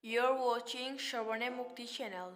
You're watching Shravane Mukti channel.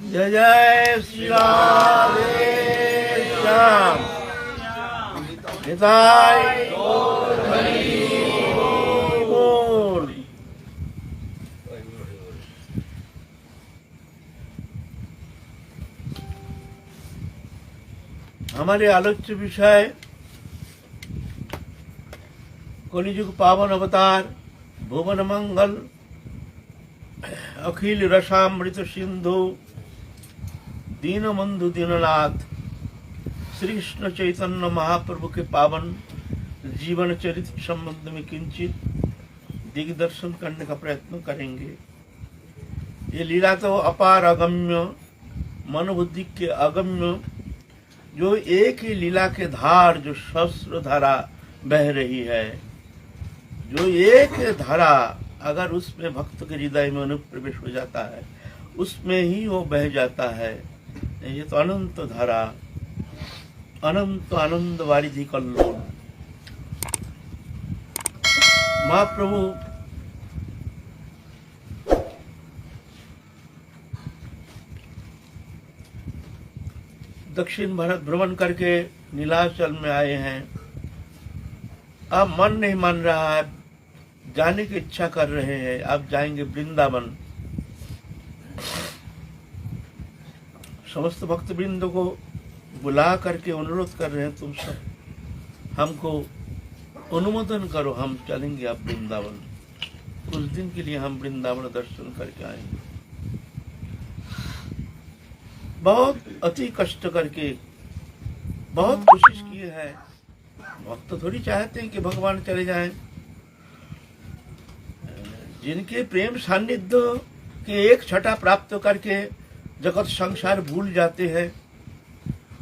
जय जय श्री राम श्याम निताय गौर हरि बोल। हमारे आलोच्य विषय कलिजुग पावन अवतार भुवन मंगल अखिल रसामृत सिंधु दीनबंधु दीननाथ श्री कृष्ण चैतन्य महाप्रभु के पावन जीवन चरित्र संबंध में किंचित दिग्दर्शन करने का प्रयत्न करेंगे। ये लीला तो अपार अगम्य मनोबुद्धि के अगम्य, जो एक ही लीला के धार जो सहस्र धारा बह रही है, जो एक धारा अगर उसमें भक्त के हृदय में अनुप्रवेश हो जाता है उसमें ही वो बह जाता है। ये तो अनंत धारा, अनंत आनंद वारिधि कल्लोल। महाप्रभु दक्षिण भारत भ्रमण करके नीलाचल में आए हैं। अब मन नहीं मान रहा है, जाने की इच्छा कर रहे हैं। अब जाएंगे वृंदावन। समस्त भक्तवृंद को बुला करके अनुरोध कर रहे हैं, तुम सब हमको अनुमोदन करो, हम चलेंगे अब वृंदावन। कुछ दिन के लिए हम वृंदावन दर्शन करके आएंगे। बहुत अति कष्ट करके बहुत कोशिश की है। भक्त थोड़ी चाहते हैं कि भगवान चले जाएं। जिनके प्रेम सान्निध्य के एक छटा प्राप्त करके जगत संसार भूल जाते हैं,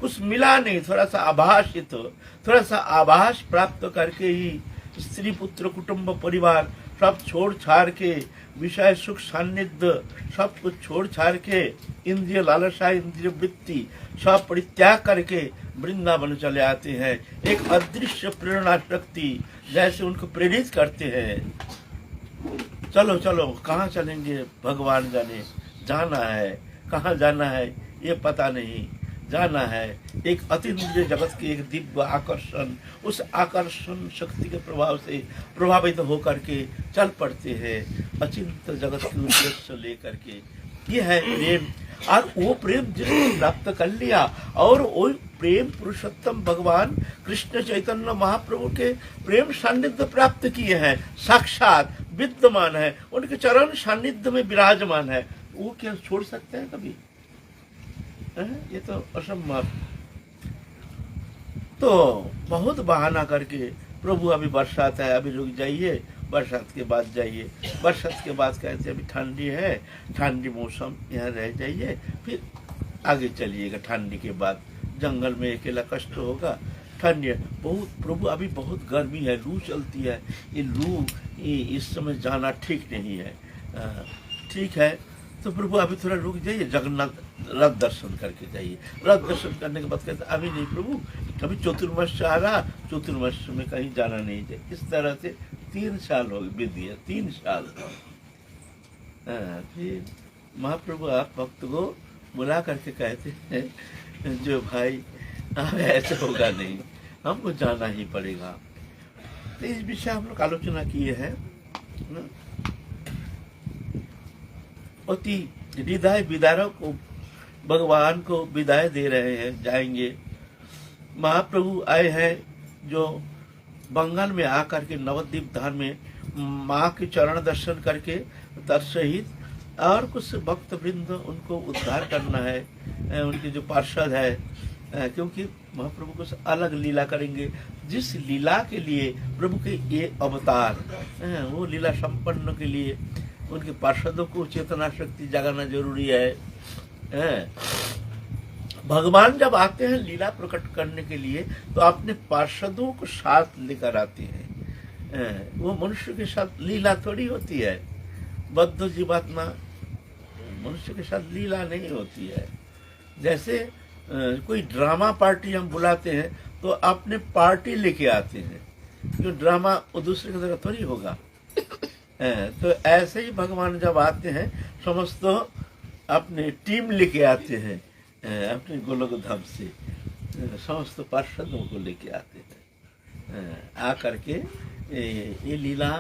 कुछ मिला नहीं, थोड़ा सा आभासित, थोड़ा सा आभास प्राप्त करके ही स्त्री पुत्र कुटुंब परिवार सब छोड़ छाड़ के, विषय सुख सान्निध्य सब कुछ छोड़ छाड़ के, इंद्रिय लालसा इंद्रिय वृत्ति सब परित्याग करके वृंदावन चले आते हैं। एक अदृश्य प्रेरणा शक्ति जैसे उनको प्रेरित करते हैं, चलो चलो कहाँ चलेंगे भगवान जाने, जाना है कहाँ जाना है ये पता नहीं, जाना है। एक अतीन्द्रिय जगत के एक दिव्य आकर्षण, उस आकर्षण शक्ति के प्रभाव से प्रभावित होकर के चल पड़ते हैं अचिंत जगत के उद्देश्य लेकर के। ये है प्रेम। और वो प्रेम जिसने प्राप्त कर लिया, और वो प्रेम पुरुषोत्तम भगवान कृष्ण चैतन्य महाप्रभु के प्रेम सान्निध्य प्राप्त किए हैं, साक्षात विद्यमान है, उनके चरण सान्निध्य में विराजमान है, वो क्या छोड़ सकते हैं कभी? ये तो असंभव। तो बहुत बहाना करके प्रभु अभी बरसात है, अभी रुक जाइए, बरसात के बाद जाइए। बरसात के बाद कहते अभी ठंडी है, ठंडी मौसम, यहाँ रह जाइए, फिर आगे चलिएगा। ठंडी के बाद जंगल में अकेला कष्ट होगा, ठंडी है बहुत। प्रभु अभी बहुत गर्मी है, लू चलती है, ये लू इस समय जाना ठीक नहीं है। ठीक है, तो प्रभु अभी थोड़ा रुक जाइए, जगन्नाथ रथ दर्शन करके जाइए। रथ दर्शन करने के बाद कहते अभी नहीं प्रभु, अभी चतुर्मास आ रहा, चतुर्मास में कहीं जाना नहीं चाहिए। इस तरह से 3 साल हो गए, बीत गया 3 साल। फिर महाप्रभु आप भक्त को बुला करके कहते हैं जो भाई अब ऐसा होगा नहीं, हमको जाना ही पड़ेगा। तो इस विषय हम लोग आलोचना किए हैं न? अति हृदय विदारक को भगवान को विदाई दे रहे हैं, जाएंगे। महाप्रभु आए हैं जो बंगाल में आकर के नवद्वीप धाम में माँ के चरण दर्शन करके तत्सहित और कुछ भक्त वृंद उनको उद्धार करना है, उनके जो पार्षद है, क्योंकि महाप्रभु कुछ अलग लीला करेंगे। जिस लीला के लिए प्रभु के ये अवतार, वो लीला संपन्न के लिए उनके पार्षदों को चेतना शक्ति जगाना जरूरी है। भगवान जब आते हैं लीला प्रकट करने के लिए तो अपने पार्षदों को साथ लेकर आते हैं। वो मनुष्य के साथ लीला थोड़ी होती है। बद्ध जीवात्मा मनुष्य के साथ लीला नहीं होती है। जैसे कोई ड्रामा पार्टी हम बुलाते हैं तो अपने पार्टी लेके आते हैं, क्यों ड्रामा वो दूसरे की तरह थोड़ी होगा। तो ऐसे ही भगवान जब आते हैं समस्त अपने टीम लेके आते हैं, अपने गोलोक धाम से समस्त पार्षदों को लेके आते हैं, आकर के ये लीला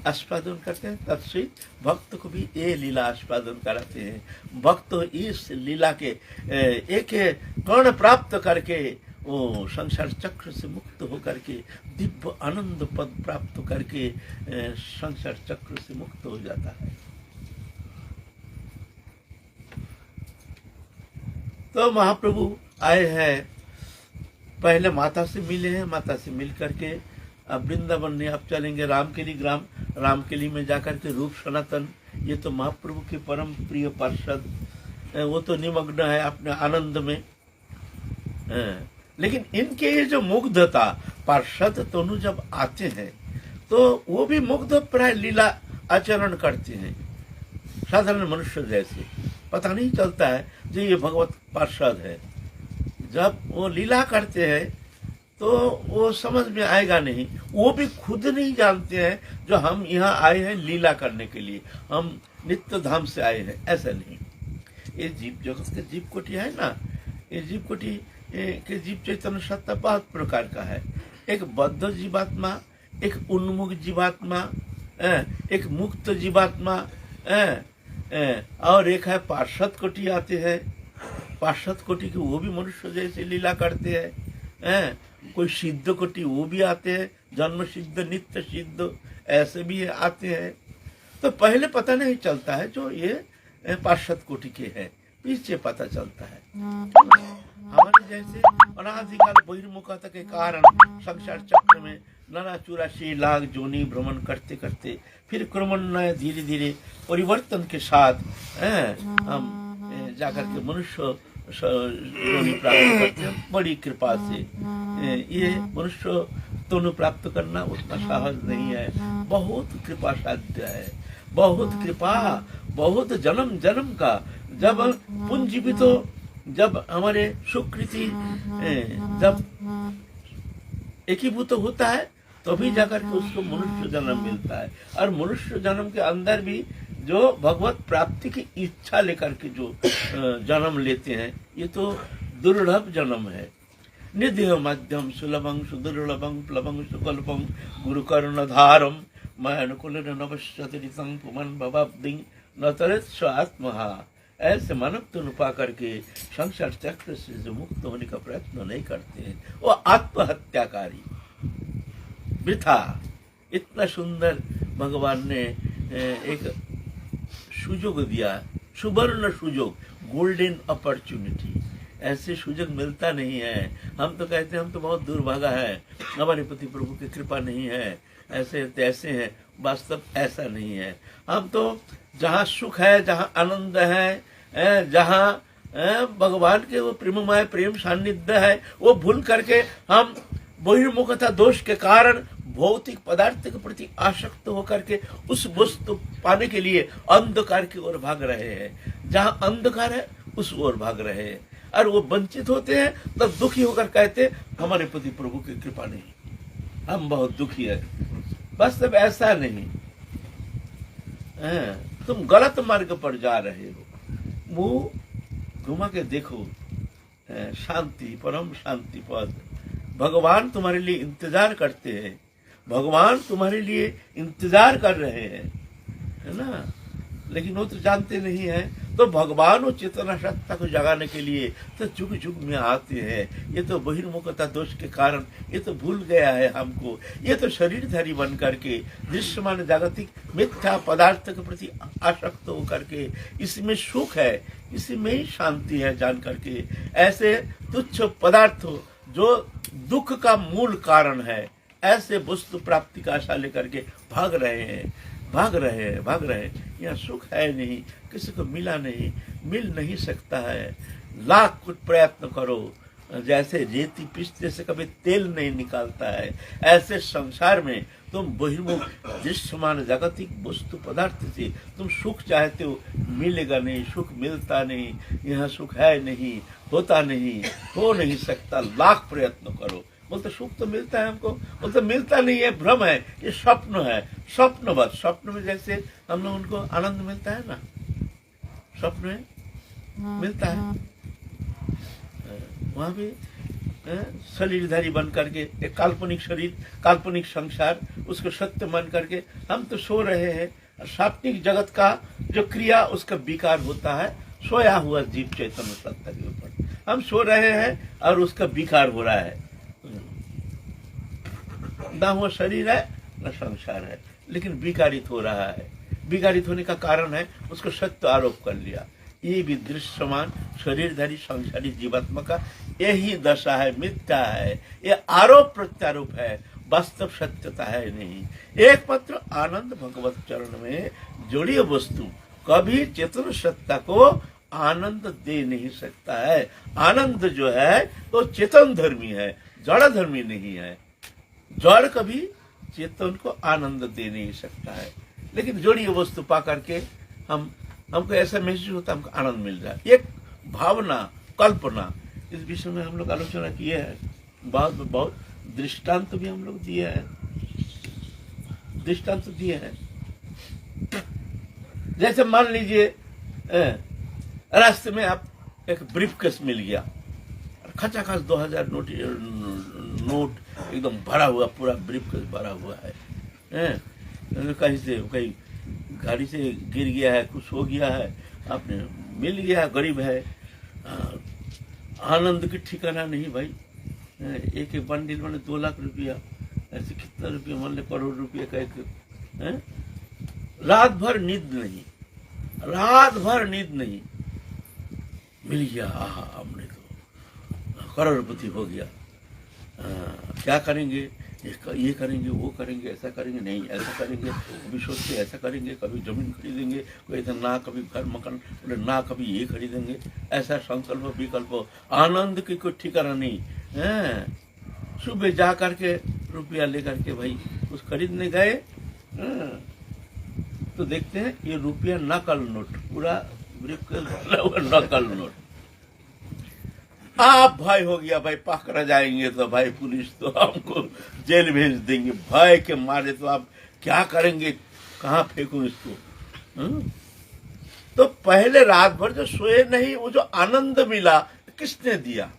आस्वादन करते हैं। तत्सहित भक्त को भी ये लीला आस्वादन कराते हैं। भक्त इस लीला के एक कर्ण प्राप्त करके वो संसार चक्र से मुक्त होकर के दिव्य आनंद पद प्राप्त करके संसार चक्र से मुक्त हो जाता है। तो महाप्रभु आए हैं, पहले माता से मिले हैं, माता से मिल करके अब वृंदावन में अब चलेंगे रामकेली ग्राम। रामकेली में जाकर के रूप सनातन, ये तो महाप्रभु के परम प्रिय पार्षद, वो तो निमग्न है अपने आनंद में। लेकिन इनके ये जो मुग्धता, पार्षद तनु जब आते हैं तो वो भी मुग्ध प्राय लीला आचरण करते हैं, साधारण मनुष्य जैसे। पता नहीं चलता है जो ये भगवत पार्षद है। जब वो लीला करते हैं तो वो समझ में आएगा नहीं, वो भी खुद नहीं जानते हैं जो हम यहाँ आए हैं लीला करने के लिए, हम नित्य धाम से आए हैं, ऐसा नहीं। ये जीव जगत के जीव कोटि है ना, ये जीव कोटि के जीव चैतन्य सत्ता बहुत प्रकार का है। एक बद्ध जीवात्मा, एक उन्मुख जीवात्मा, एक मुक्त जीवात्मा, और एक है पार्षद कोटि आते हैं। पार्षद कोटि के वो भी मनुष्य जैसे लीला करते हैं। कोई सिद्ध कोटि वो भी आते हैं, जन्म सिद्ध नित्य सिद्ध ऐसे भी आते हैं। तो पहले पता नहीं चलता है जो ये पार्षद कोटि के हैं, पीछे पता चलता है। हमारे जैसे अनादिकाल बहिर्मुखता के कारण संसार चक्र में नाना 84 लाख जोनी भ्रमण करते करते फिर क्रमान्वये धीरे धीरे परिवर्तन के साथ हम जाकर के मनुष्य योनि प्राप्त करते हैं बड़ी कृपा से। ये मनुष्य तनु प्राप्त करना उतना सहज नहीं है, बहुत कृपा साध्य है, बहुत कृपा, बहुत जन्म जन्म का जब पुंजीवित हो, जब हमारे सुकृति जब एकीभूत होता है तभी जाकर के उसको मनुष्य जन्म मिलता है। और मनुष्य जन्म के अंदर भी जो भगवत प्राप्ति की इच्छा लेकर के जो जन्म लेते हैं, ये तो दुर्लभ जन्म है। निधि मध्यम सुलभं सुदुर्लभं प्लवं सुकल्पं गुरुकर्णधारम मैं अनुकूल नवश्यतिरितं पुमन भवाब्दि न तरत आत्महा। ऐसे मानव तनु पा करके संसार चक्र से जो मुक्त होने का प्रयत्न नहीं करते हैं, वो आत्महत्याकारी वृथा। इतना सुंदर भगवान ने एक सुयोग दिया, सुवर्ण सुयोग, गोल्डन अपॉर्चुनिटी। ऐसे सुयोग मिलता नहीं है। हम तो कहते हैं हम तो बहुत दुर्भागा है, हमारे प्रति प्रभु की कृपा नहीं है, ऐसे तैसे हैं। वास्तव ऐसा नहीं है। हम तो जहाँ सुख है, जहाँ आनंद है, जहाँ भगवान के वो प्रेममय प्रेम सान्निध्य है, वो भूल करके हम बहिर्मुखता दोष के कारण भौतिक पदार्थ के प्रति आसक्त होकर के उस वस्तु पाने के लिए अंधकार की ओर भाग रहे हैं। जहाँ अंधकार है उस ओर भाग रहे हैं, और वो वंचित होते हैं तब दुखी होकर कहते हमारे प्रति प्रभु की कृपा नहीं, हम बहुत दुखी है। बस तब ऐसा नहीं, तुम गलत मार्ग पर जा रहे हो। मुंह घुमा के देखो, शांति, परम शांति पद। भगवान तुम्हारे लिए इंतजार करते हैं, भगवान तुम्हारे लिए इंतजार कर रहे हैं, है ना। लेकिन वो तो जानते नहीं है। तो भगवान वो चेतना सत्ता को जगाने के लिए तो जुग जुग में आते हैं। ये तो बहिर्मुखता दोष के कारण ये तो भूल गया है हमको। ये तो शरीरधारी बन करके दृश्यमान जागतिक मिथ्या पदार्थ के प्रति आसक्त होकर के इसमें सुख है, इसमें ही शांति है जान करके ऐसे तुच्छ पदार्थ जो दुख का मूल कारण है, ऐसे वस्तु प्राप्ति का आशा लेकर के भाग रहे हैं। यहाँ सुख है नहीं, किसी को मिला नहीं, मिल नहीं सकता है। लाख कुछ प्रयत्न करो, जैसे रेती पीसने से कभी तेल नहीं निकालता है, ऐसे संसार में तुम बहिर्मुख दृश्यमान जागतिक वस्तु पदार्थ से तुम सुख चाहते हो, मिलेगा नहीं, सुख मिलता नहीं। यहाँ सुख है नहीं, होता नहीं, हो नहीं सकता। लाख प्रयत्न करो, बोलते सुख तो मिलता है हमको, बोलते मिलता नहीं है, भ्रम है, ये स्वप्न है। स्वप्नवत, स्वप्न में जैसे हम लोग उनको आनंद मिलता है ना, स्वप्न में मिलता है, वहां भी शरीरधारी बन करके एक काल्पनिक शरीर, काल्पनिक संसार, उसको सत्य मान करके हम तो सो रहे हैं। सात्विक जगत का जो क्रिया उसका विकार होता है सोया हुआ जीव चैतन्य सत्ता के ऊपर। हम सो रहे हैं और उसका विकार हो रहा है, ना वो शरीर है न संसार है, लेकिन विकारित हो रहा है। विकारित होने का कारण है उसको सत्य आरोप कर लिया। ये भी दृश्यमान शरीरधारी संसारी जीवात्मा का यही दशा है, मिथ्या है, ये आरोप प्रत्यारोप है, वास्तव सत्यता है नहीं। एकमात्र आनंद भगवत चरण में जोड़िए वस्तु कभी चेतन सत्ता को आनंद दे नहीं सकता है। आनंद जो है तो चेतन धर्मी है, जड़ धर्मी नहीं है। जड़ कभी चेतन को आनंद दे नहीं सकता है, लेकिन जोड़िए वस्तु पा करके हमको ऐसा महसूस होता है हमको आनंद मिल रहा है। एक भावना, कल्पना, इस विषय में हम लोग आलोचना किए हैं, बहुत दृष्टांत भी हम लोग दिए हैं, दृष्टांत दिए हैं। जैसे मान लीजिए रास्ते में आप एक ब्रीफकेस मिल गया, खचाखच 2000 नोट एकदम भरा हुआ, पूरा ब्रीफकेस भरा हुआ है। कहीं गाड़ी से गिर गया है, कुछ हो गया है, आपने मिल गया, गरीब है, आनंद की ठिकाना नहीं भाई। एक एक बंडल मैंने 2 लाख रुपया, ऐसे कितना रुपया, मान ले करोड़ रुपया का एक, रात भर नींद नहीं, रात भर नींद नहीं, मिल गया, हमने तो करोड़पति हो गया। क्या करेंगे, ये करेंगे, वो करेंगे, ऐसा करेंगे, नहीं ऐसा करेंगे, कभी सोचते ऐसा करेंगे, कभी जमीन खरीदेंगे, कोई ऐसा ना, कभी घर मकान, बोले ना, कभी ये खरीदेंगे, ऐसा संकल्प विकल्प, आनंद की कोई ठिकाना नहीं है। सुबह जा करके रुपया लेकर के भाई कुछ खरीदने गए, तो देखते हैं ये रुपया नकल नोट, पूरा नकल नोट। आप भाई हो गया, भाई पकड़ा जाएंगे तो भाई पुलिस तो हमको जेल भेज देंगे, भय के मारे तो आप क्या करेंगे, कहाँ फेंकूं इसको। तो पहले रात भर जो सोए नहीं, वो जो आनंद मिला किसने दिया,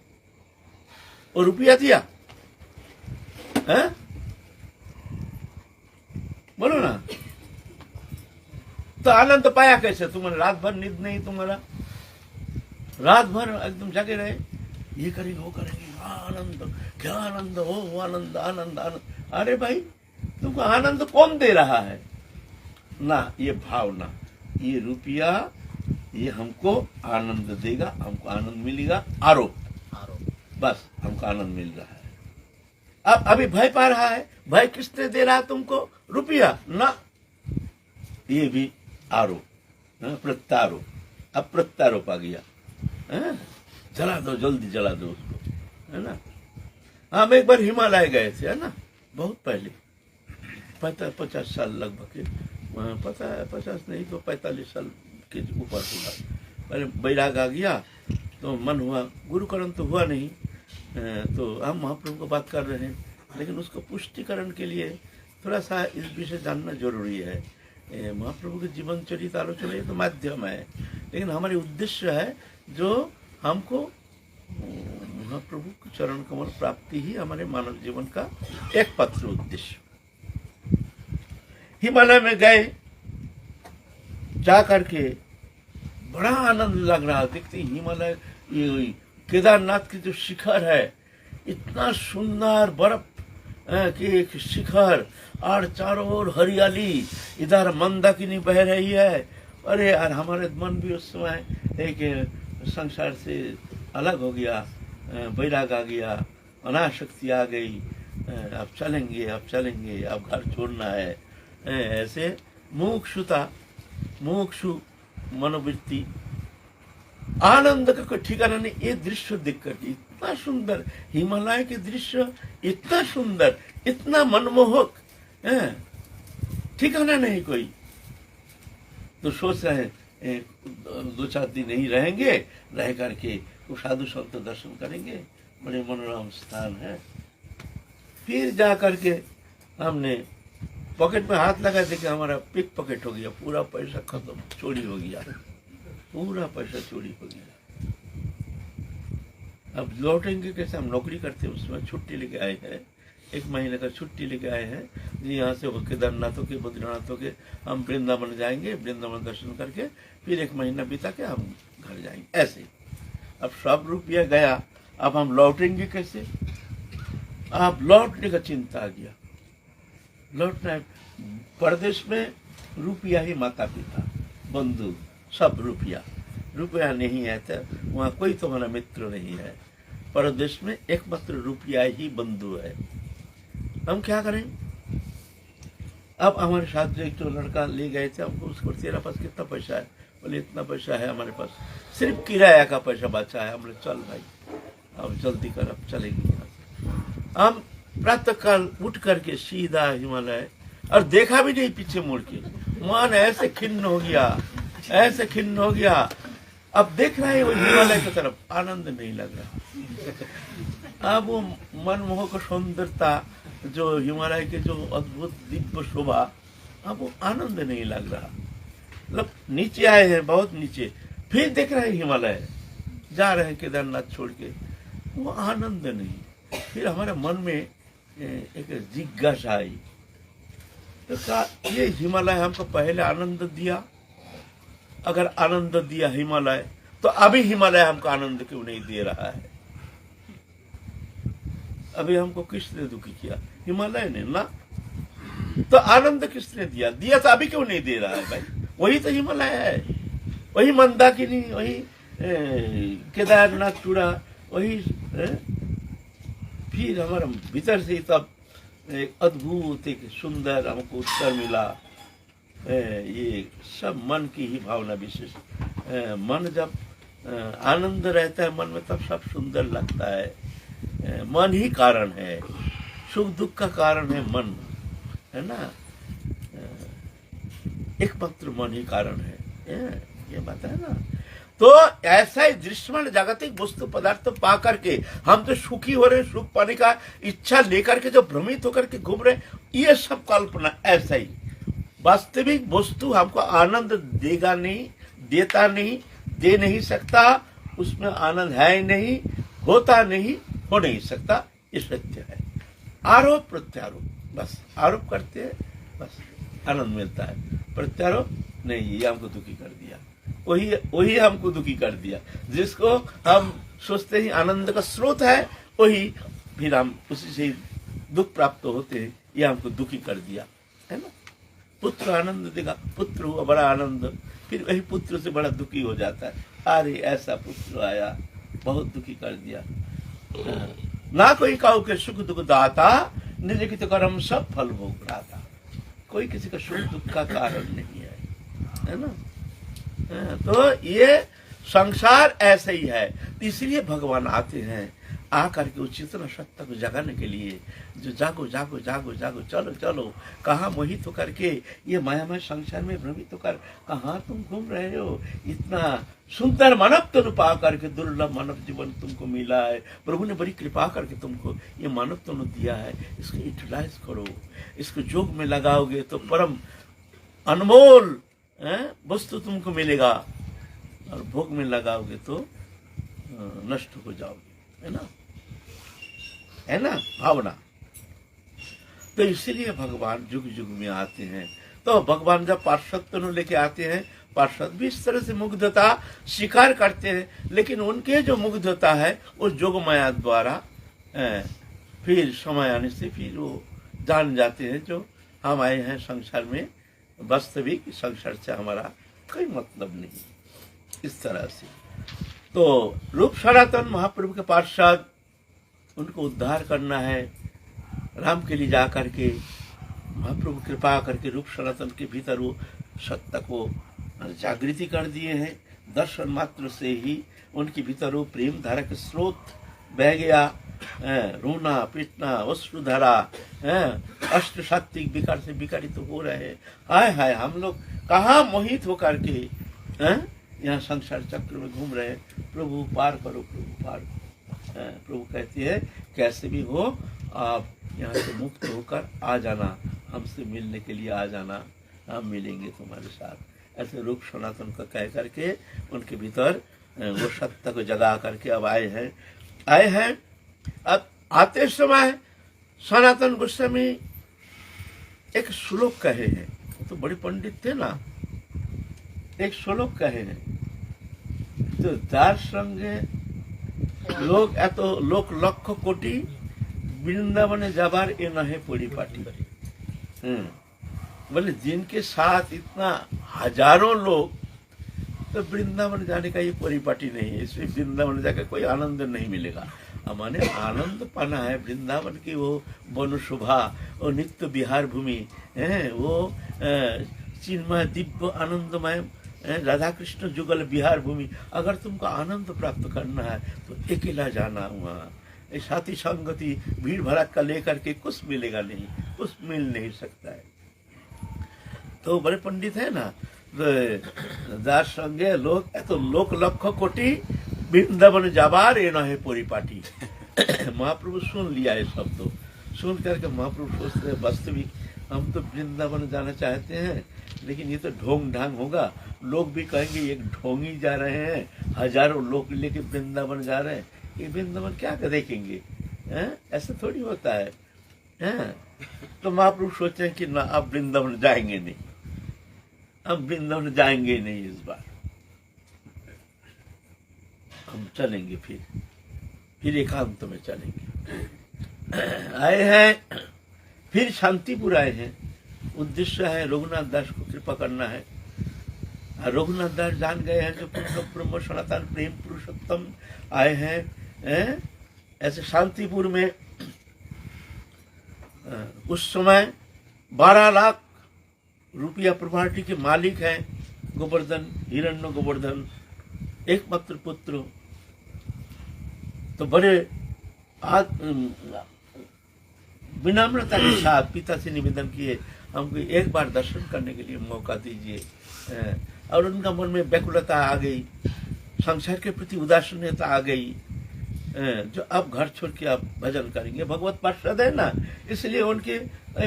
वो रुपया दिया है? बोलो ना। तो आनंद पाया कैसे? तुम्हारे रात भर नींद नहीं, तुम्हारा रात भर एकदम जगे रहे, ये करेंगे, वो करेंगे, आनंद, क्या आनंद हो, आनंद आनंद आनंद। अरे भाई तुमको आनंद कौन दे रहा है ना? ये भावना, ये रुपया, ये हमको आनंद देगा, हमको आनंद मिलेगा, आरोप, बस हमको आनंद मिल रहा है। अब अभी भय पा रहा है, भय किसने दे रहा है तुमको? रुपया ना, ये भी आरोप, प्रत्यारोप। अब प्रत्यारोप आ गया, जला दो, जल्दी जला दो उसको, है ना। हम एक बार हिमालय गए थे, है ना, बहुत पहले, 50 साल लगभग, पता है 50 नहीं तो 45 साल के ऊपर हुआ। पहले बैराग आ गया तो मन हुआ, गुरुकरण तो हुआ नहीं, तो हम महाप्रभु को बात कर रहे हैं, लेकिन उसको पुष्टिकरण के लिए थोड़ा सा इस विषय जानना जरूरी है। महाप्रभु के जीवन चरित्र आलोचना ये तो माध्यम है, लेकिन हमारे उद्देश्य है जो हमको महाप्रभु के चरण कमल प्राप्ति ही हमारे मानव जीवन का एकमात्र उद्देश्य। हिमालय में गए, जा करके बड़ा आनंद लग रहा। देखते हिमालय, ये केदारनाथ की जो शिखर है, इतना सुंदर बर्फ की एक शिखर, और चारों ओर हरियाली, इधर मंदाकिनी बह रही है। अरे यार, हमारे मन भी उस समय एक संसार से अलग हो गया, वैराग आ गया, अनाशक्ति आ गई। अब चलेंगे, अब चलेंगे, अब घर छोड़ना है। ऐसे मुमुक्षु मनोवृत्ति, आनंद का कोई ठिकाना नहीं। ये दृश्य देख करके इतना सुंदर, हिमालय के दृश्य इतना सुंदर, इतना मनमोहक, ठिकाना नहीं कोई। तो सोच रहे हैं 2-4 दिन यही रहेंगे, रह करके वो साधु संत दर्शन करेंगे, बड़े मनोरम स्थान है। फिर जा करके हमने पॉकेट में हाथ लगा, देखे हमारा पिक पॉकेट हो गया, पूरा पैसा खत्म, चोरी हो गया, पूरा पैसा चोरी हो गया। अब लौटेंगे कैसे? हम नौकरी करते हैं, उसमें छुट्टी लेके आए हैं, 1 महीने का छुट्टी लेके आए हैं जी। यहाँ से केदारनाथों के, बद्रीनाथों के हम वृंदावन जाएंगे, वृंदावन दर्शन करके फिर 1 महीना बिता के हम घर जाएंगे, ऐसे। अब सब रुपया गया, अब हम लौटेंगे कैसे? आप लौटने का चिंता आ गया। लौटना है परदेश में, रुपया ही माता पिता बंधु सब, रुपया नहीं है तो वहाँ कोई तो हमारा मित्र नहीं है। परदेश में एकमात्र रुपया ही बंधु है। हम क्या करें? अब हमारे साथ जो एक तो लड़का ले गए थे, हमको उसको, तेरा पास कितना पैसा है? बोले इतना पैसा है हमारे पास, सिर्फ किराया का पैसा बचा है। हमने चल भाई, अब जल्दी कर, अब चलेंगे यहाँ से। हम प्रातः काल उठ करके सीधा हिमालय, और देखा भी नहीं पीछे मुड़ के। मन ऐसे खिन्न हो गया, ऐसे खिन्न हो गया। अब देख रहे हैं वो हिमालय की तरफ, आनंद नहीं लग रहा। अब वो मनमोहक सुंदरता, जो हिमालय के जो अद्भुत दिव्य शोभा, अब वो आनंद नहीं लग रहा। मतलब नीचे आए हैं, बहुत नीचे, फिर देख रहे हैं हिमालय, जा रहे हैं केदारनाथ छोड़ के, वो आनंद नहीं। फिर हमारे मन में एक जिज्ञासा आई, तो क्या ये हिमालय हमको पहले आनंद दिया? अगर आनंद दिया हिमालय, तो अभी हिमालय हमको आनंद क्यों नहीं दे रहा है? अभी हमको किसने दुखी किया? हिमालय ने ना। तो आनंद किसने दिया? दिया तो अभी क्यों नहीं दे रहा है भाई? वही तो हिमालय है, वही मंदाकिनी, वही केदारनाथ चूड़ा, वही। फिर हमारा भीतर से तब एक अद्भुत, एक सुंदर हमको उत्तर मिला। ये सब मन की ही भावना विशेष। मन जब आनंद रहता है मन में, तब सब सुंदर लगता है। मन ही कारण है, सुख दुख का कारण है मन, है ना। एकमात्र मन ही कारण है, ये बात है ना। तो ऐसा ही दृश्यमान जागतिक वस्तु पदार्थ तो पा करके हम तो सुखी हो रहे, सुख पाने का इच्छा लेकर के जो भ्रमित होकर के घूम रहे, ये सब कल्पना। ऐसा ही वास्तविक वस्तु हमको आनंद देगा नहीं, देता नहीं, दे नहीं सकता, उसमें आनंद है ही नहीं, होता नहीं, हो नहीं सकता, ये सत्य है। आरोप प्रत्यारोप, बस आरोप करते हैं, बस आनंद मिलता है। प्रत्यारोप नहीं, ये हमको दुखी कर दिया, वही हमको दुखी कर दिया। जिसको हम सोचते ही आनंद का स्रोत है, वही फिर हम उसी से दुख प्राप्त होते हैं, ये हमको दुखी कर दिया, है ना। पुत्र आनंद देगा, पुत्र हुआ बड़ा आनंद, फिर वही पुत्र से बड़ा दुखी हो जाता है। अरे ऐसा पुत्र आया, बहुत दुखी कर दिया। ना कोई काऊ के सुख दुख दाता, निलिखित कर्म सब फल भोग रहा। कोई किसी का सुख दुख का कारण नहीं है ना। तो ये संसार ऐसे ही है, इसलिए भगवान आते हैं, आकर के उस चेतना सत्ता को जगाने के लिए, जो जागो जागो जागो जागो, चलो चलो, कहाँ मोहित होकर के ये मायामय संसार में भ्रमित होकर कहाँ तुम घूम रहे हो। इतना सुंदर मानव तनु पा करके, दुर्लभ मानव जीवन तुमको मिला है। प्रभु ने बड़ी कृपा करके तुमको ये मानव तनु दिया है, इसको यूटिलाइज करो, इसको जोग में लगाओगे तो परम अनमोल वस्तु तुमको मिलेगा, और भोग में लगाओगे तो नष्ट हो जाओगे। है ना, है ना भावना। तो इसीलिए भगवान जुग जुग में आते हैं। तो भगवान जब पार्षद लेके आते हैं, पार्षद भी इस तरह से मुग्धता स्वीकार करते हैं, लेकिन उनके जो मुग्धता है वो जोग माया द्वारा फिर समय आने से फिर वो जान जाते हैं जो हम आए हैं संसार में, वास्तविक संसार से हमारा कोई मतलब नहीं, इस तरह से। तो रूप सनातन महाप्रभु के पार्षद, उनको उद्धार करना है राम के लिए जा करके, महाप्रभु कृपा करके रूप सनातन के भीतर वो सत्ता को जागृति कर दिए हैं। दर्शन मात्र से ही उनके भीतर वो प्रेम धारा के स्रोत बह गया। रोना पीटना अश्रुधारा, अष्ट सात्विक विकार से विकारित तो हो रहे हैं। हाय हाय, हम लोग कहाँ मोहित होकर के यहाँ संसार चक्र में घूम रहे हैं। प्रभु पार करो, प्रभु पार करो। प्रभु कहती है कैसे भी हो आप यहाँ से मुक्त होकर आ जाना, हमसे मिलने के लिए आ जाना, हम मिलेंगे तुम्हारे साथ। ऐसे रूप सनातन का कह करके उनके भीतर वो सत्ता को जगा करके अब आए हैं। अब आते समय सनातन गोस्वामी एक श्लोक कहे हैं, तो बड़े पंडित थे ना, एक श्लोक कहे हैं, तो যার সঙ্গে লোক এত লোক লক্ষ কোটি বৃন্দাবনে যাবার এ নহে পরিপাটি। बोले जिनके साथ इतना हजारों लोग, तो वृंदावन जाने का ये परिपाटी नहीं है, इसमें वृंदावन जाकर कोई आनंद नहीं मिलेगा। माने आनंद पाना है वृंदावन की वो वन शोभा, वो नित्य विहार भूमि है, वो चिन्मय दिव्य आनंदमय राधा कृष्ण जुगल विहार भूमि। अगर तुमको आनंद प्राप्त करना है तो अकेला जाना वहाँ, साथी संगति भीड़ भड़का लेकर के कुछ मिलेगा नहीं, कुछ मिल नहीं सकता है। तो बड़े पंडित है ना, যার সঙ্গে লোক এত লোক লক্ষ কোটি বৃন্দাবনে যাবার এ নহে পরিপাটি। महाप्रभु सुन लिया ये शब्द, सुन करके महाप्रभु सोचते हैं वास्तविक हम तो वृंदावन जाना चाहते हैं, लेकिन ये तो ढोंग ढांग होगा, लोग भी कहेंगे एक ढोंगी जा रहे हैं, हजारों लोग लेके वृंदावन जा रहे हैं, ये वृंदावन क्या देखेंगे, ऐसा थोड़ी होता है। तो महाप्रभु सोचे कि ना अब वृंदावन जाएंगे नहीं, हम वृंदावन जाएंगे नहीं, इस बार हम चलेंगे, फिर एकांत में चलेंगे। आए हैं फिर शांतिपुर आए हैं, उद्देश्य है रघुनाथ दास को कृपा करना है। रघुनाथ दास जान गए हैं जो पूर्ण ब्रह्म सनातन प्रेम पुरुषोत्तम आए हैं। ऐसे शांतिपुर में उस समय 12 लाख रुपया प्रॉपर्टी के मालिक हैं गोवर्धन, हिरण्य गोवर्धन एकमात्र पुत्र। तो बड़े विनम्रता के साथ पिता से निवेदन किए हमको एक बार दर्शन करने के लिए मौका दीजिए। और उनका मन में व्याकुलता आ गई, संसार के प्रति उदासीनता आ गई, जो अब घर छोड़ के आप भजन करेंगे, भगवत पार्षद है ना, इसलिए उनके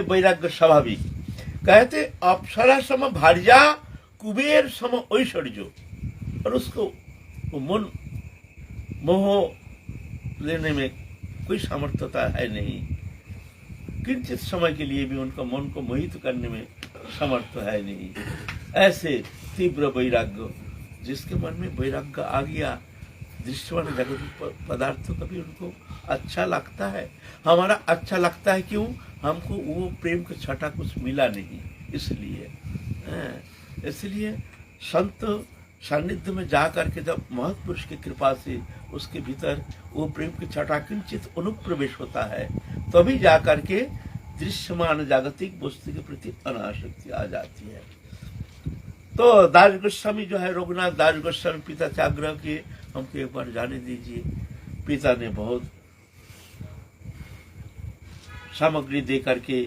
वैराग्य स्वाभाविक। कहते अप्सरा सम भार्या कुबेर सम ऐश्वर्य, और उसको मन मोह लेने में कोई सामर्थ्यता है नहीं, किंचित समय के लिए भी उनका मन को मोहित करने में समर्थ है नहीं। ऐसे तीव्र वैराग्य, जिसके मन में वैराग्य आ गया, दृश्यमान जगत पदार्थों का भी उनको अच्छा लगता है। हमारा अच्छा लगता है क्यों? हमको वो प्रेम का छटा कुछ मिला नहीं, इसलिए संत सानिध्य में जा करके जब महत्पुरुष की कृपा से उसके भीतर वो प्रेम की छटा किंचित अनुप्रवेश होता है, तभी जा करके दृश्यमान जागतिक वस्तु के प्रति अनासक्ति आ जाती है। तो दास गोस्वामी जो है, रघुनाथ दास गोस्वामी पिता से आग्रह किए हमको एक बार जाने दीजिए। पिता ने बहुत सामग्री दे करके,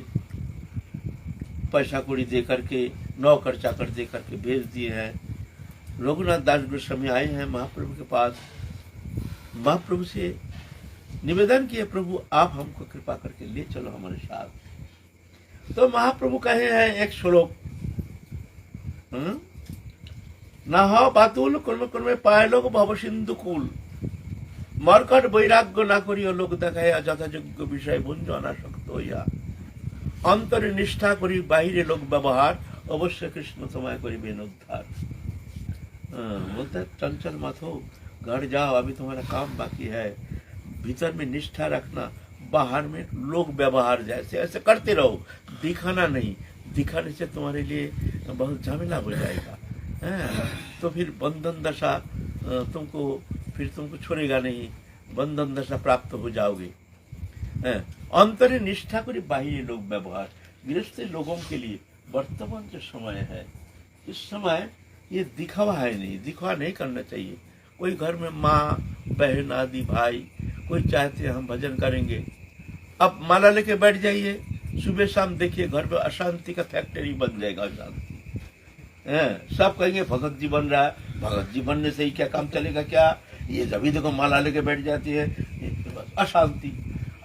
पैसा कौड़ी दे करके, नौकर चाकर दे करके भेज दिए हैं। रघुनाथ दास गोस्वामी आए हैं महाप्रभु के पास, महाप्रभु से निवेदन किए प्रभु आप हमको कृपा करके ले चलो हमारे साथ। तो महाप्रभु कहे हैं एक श्लोक, ना हो बातुल कुल में पाए लोग भव सिंधु कुल, মর্কট বৈরাগ্য না করিও লোক দেখাইয়া যথাযোগ্য বিষয় ভুঞ্জ অনাসক্ত হইয়া অন্তরে নিষ্ঠা করি বাহিরে लोग व्यवहार अवश्य कृष्ण तुम्हारे करिबेन उद्धार। बोलते चंचल मत हो, घर जाओ, अभी तुम्हारा काम बाकी है। भीतर में निष्ठा रखना, बाहर में लोग व्यवहार जैसे ऐसे करते रहो, दिखाना नहीं। दिखाने से तुम्हारे लिए बहुत झमेला हो जाएगा। तो फिर बंधन दशा तुमको छोड़ेगा नहीं, बंधन दशा प्राप्त हो जाओगे। अंतरे निष्ठा करी बाहिर लोग व्यवहार। गृहस्थ लोगों के लिए वर्तमान जो समय है, इस समय ये दिखावा है नहीं, दिखावा नहीं करना चाहिए। कोई घर में माँ बहन आदि भाई कोई चाहते हैं हम भजन करेंगे, अब माला लेके बैठ जाइए, सुबह शाम देखिए घर में अशांति का फैक्ट्री बन जाएगा। अशांति सब कहेंगे भगत जी बन रहा है, भगत जी बनने से ही क्या काम चलेगा क्या? ये जब देखो माला लेके बैठ जाती है, अशांति।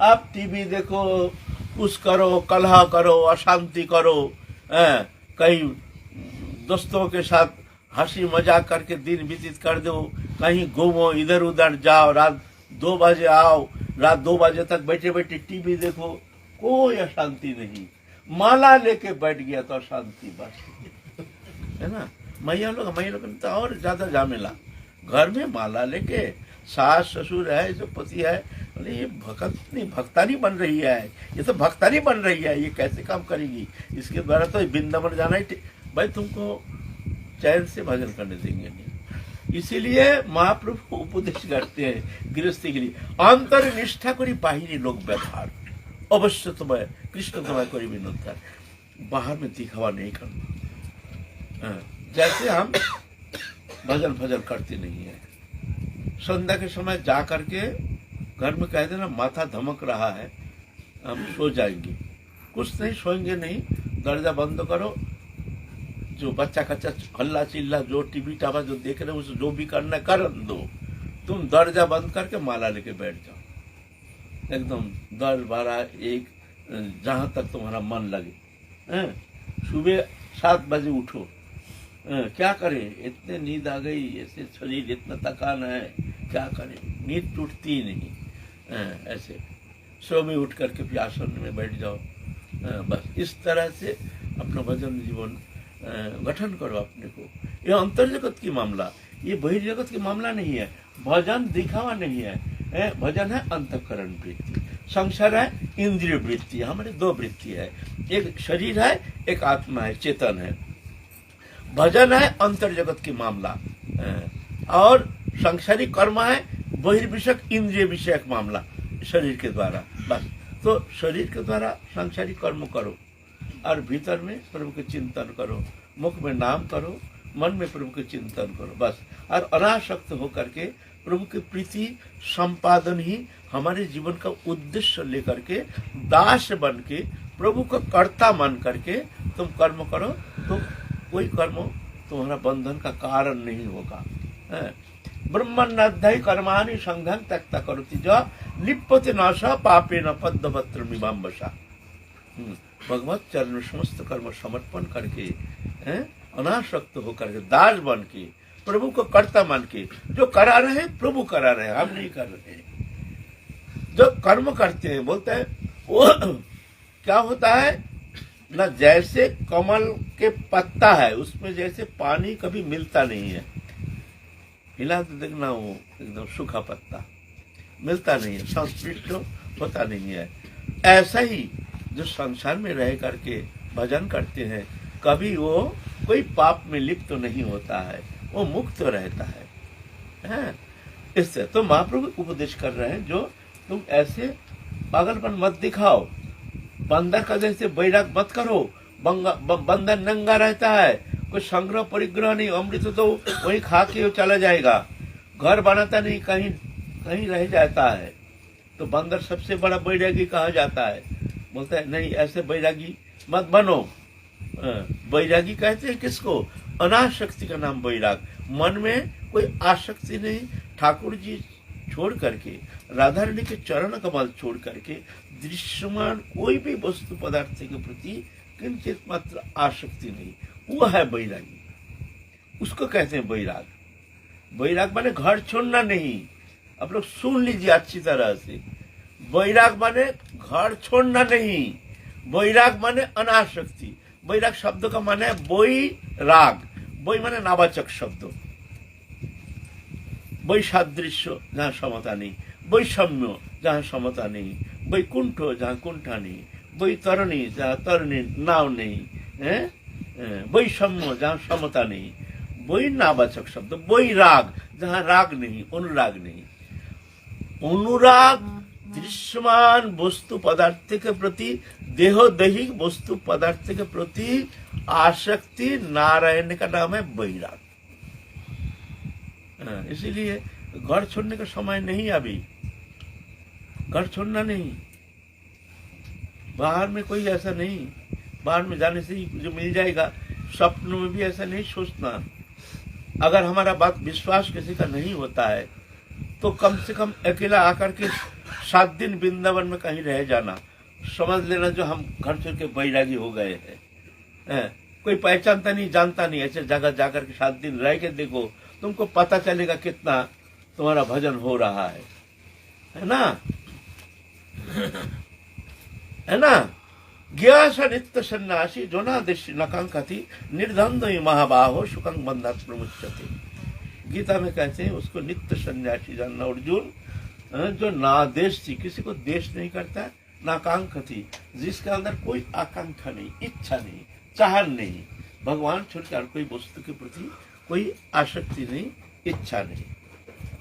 आप टीवी देखो, कुछ करो, कलह करो, अशांति करो, कहीं दोस्तों के साथ हंसी मजाक करके दिन व्यतीत कर दो, कहीं घूमो, इधर उधर जाओ, रात 2 बजे आओ, रात 2 बजे तक बैठे बैठे टीवी देखो, कोई अशांति नहीं। माला लेके बैठ गया तो अशांति बस, है ना। मैया लोग तो और ज्यादा झमेला। घर में माला लेके सास ससुर है, जो पति है, ये भक्तानी बन रही है, ये तो भक्तानी बन रही है, ये कैसे काम करेगी? इसके द्वारा तो वृंदावन जाना ही भाई तुमको चैन से भजन करने देंगे नहीं। इसीलिए महाप्रभु उपदेश करते हैं गृहस्थी के लिए, अंतर निष्ठा करी बाहिरी लोग व्यवहार अवश्य तुम्हें कृष्ण तुम्हें करिबेन उद्धार। बाहर में दिखावा नहीं करना। जैसे हम भजन भजन करते नहीं है, संध्या के समय जा करके घर में कह देना माथा धमक रहा है, हम सो जाएंगे। कुछ नहीं, सोएंगे नहीं, दरवाजा बंद करो, जो बच्चा कच्चा हल्ला चिल्ला जो टीवी टावा जो देख रहे हो उसे जो भी करना कर दो, तुम दरवाजा बंद करके माला लेके बैठ जाओ, एकदम 10, 12, 1 जहां तक तुम्हारा मन लगे। सुबह 7 बजे उठो, क्या करें, इतने नींद आ गई, ऐसे शरीर इतना थकान है, क्या करें, नींद टूटती ही नहीं। ऐसे सो में उठ करके फिर आसन में बैठ जाओ। बस इस तरह से अपना भजन जीवन गठन करो अपने को। यह अंतर जगत की मामला, ये बहिर्जगत की मामला नहीं है। भजन दिखावा नहीं है, भजन है अंतःकरण वृत्ति। संसार है इंद्रिय वृत्ति, हमारे 2 वृत्ति है, एक शरीर है, एक आत्मा है, चेतन है। भजन है अंतर जगत की मामला, और सांसारिक कर्म है बहिर्विषयक इंद्रिय विषयक मामला शरीर के द्वारा। बस तो शरीर के द्वारा सांसारिक कर्म करो और भीतर में प्रभु के चिंतन करो, मुख में नाम करो, मन में प्रभु के चिंतन करो, बस। और अनासक्त होकर के प्रभु की प्रीति संपादन ही हमारे जीवन का उद्देश्य लेकर के दास बन के प्रभु का कर्ता मान करके तुम कर्म करो, तो कोई कर्म तुम्हारा बंधन का कारण नहीं होगा। ब्रह्मण्यध्यायी कर्माणि संघं त्यक्ता करोति ज लिप्यते न स पापेन पद्मपत्र मीमांसा। भगवत चरण में समस्त कर्म समर्पण करके अनासक्त होकर के दास बन के प्रभु को कर्ता मान के, जो करा रहे प्रभु करा रहे, हम नहीं कर रहे। जो कर्म करते हैं बोलते हैं वो क्या होता है ना, जैसे कमल के पत्ता है उसमें जैसे पानी कभी मिलता नहीं है, हिला तो देखना वो एकदम सूखा पत्ता मिलता नहीं है, संस्पृष्ट होता नहीं है। ऐसा ही जो संसार में रह करके भजन करते हैं, कभी वो कोई पाप में लिप्त तो नहीं होता है, वो मुक्त रहता है। इससे तो महाप्रभु उपदेश कर रहे हैं, जो तुम ऐसे पागलपन मत दिखाओ, बंदर का जैसे बैराग मत करो। बंदर नंगा रहता है, कोई संग्रह परिग्रह नहीं, अमृत तो वही खा के चला जाएगा, घर बनाता नहीं, कहीं कहीं रह जाता है, तो बंदर सबसे बड़ा बैरागी कहा जाता है। बोलता है नहीं, ऐसे बैरागी मत बनो। बैरागी कहते हैं किसको? अनासक्ति का नाम बैराग। मन में कोई आसक्ति नहीं, ठाकुर जी छोड़ करके, राधा रानी के चरण कमल छोड़ करके दृश्यमान कोई भी वस्तु पदार्थ के प्रति किंचित मात्र आसक्ति नहीं, वो है बैरागी। उसको कहते हैं बैराग। बैराग माने घर छोड़ना नहीं, आप लोग सुन लीजिए अच्छी तरह से। वैराग माने घर छोड़ना नहीं, वैराग माने अनासक्ति। वैराग शब्द का माने है वैराग, वै माने नावाचक शब्द, वैसादृश्य जहाँ समता नहीं, वैषम्य जहाँ समता नहीं, वैकुंठ जहाँ कुंठा नहीं, वैतरणी जहाँ तरणी नाव नहीं है, वैषम्य जहाँ समता नहीं, वही नावाचक शब्द। वैराग जहाँ राग नहीं, अनुराग नहीं। अनुराग दृश्यमान वस्तु पदार्थ के प्रति, देहोदैहिक वस्तु पदार्थ के प्रति आसक्ति नारायण का नाम है वैराग। इसीलिए घर छोड़ने का समय नहीं, अभी घर छोड़ना नहीं। बाहर में कोई ऐसा नहीं, बाहर में जाने से ही जो मिल जाएगा, स्वप्न में भी ऐसा नहीं सोचना। अगर हमारा बात विश्वास किसी का नहीं होता है तो कम से कम अकेला आकर के 7 दिन वृंदावन में कहीं रह जाना, समझ लेना जो हम घर छोड़ के बैरागी हो गए हैं। कोई पहचानता नहीं, जानता नहीं, ऐसे जगह जाकर के 7 दिन रह के देखो, तुमको पता चलेगा कितना तुम्हारा भजन हो रहा है ना, है ना। ज्ञास नित्य सन्यासी जो ना दृष्टि नकांकति निर्धंध महाबाहो सुखं बंधात प्रमुच्यते। गीता में कहते हैं उसको नित्य सन्यासी जानना अर्जुन, जो नादेश थी, किसी को देश नहीं करता, नाकांक्षी, जिसके अंदर कोई आकांक्षा नहीं, इच्छा नहीं, चाह नहीं, भगवान छोड़कर कोई वस्तु के प्रति कोई आसक्ति नहीं, इच्छा नहीं,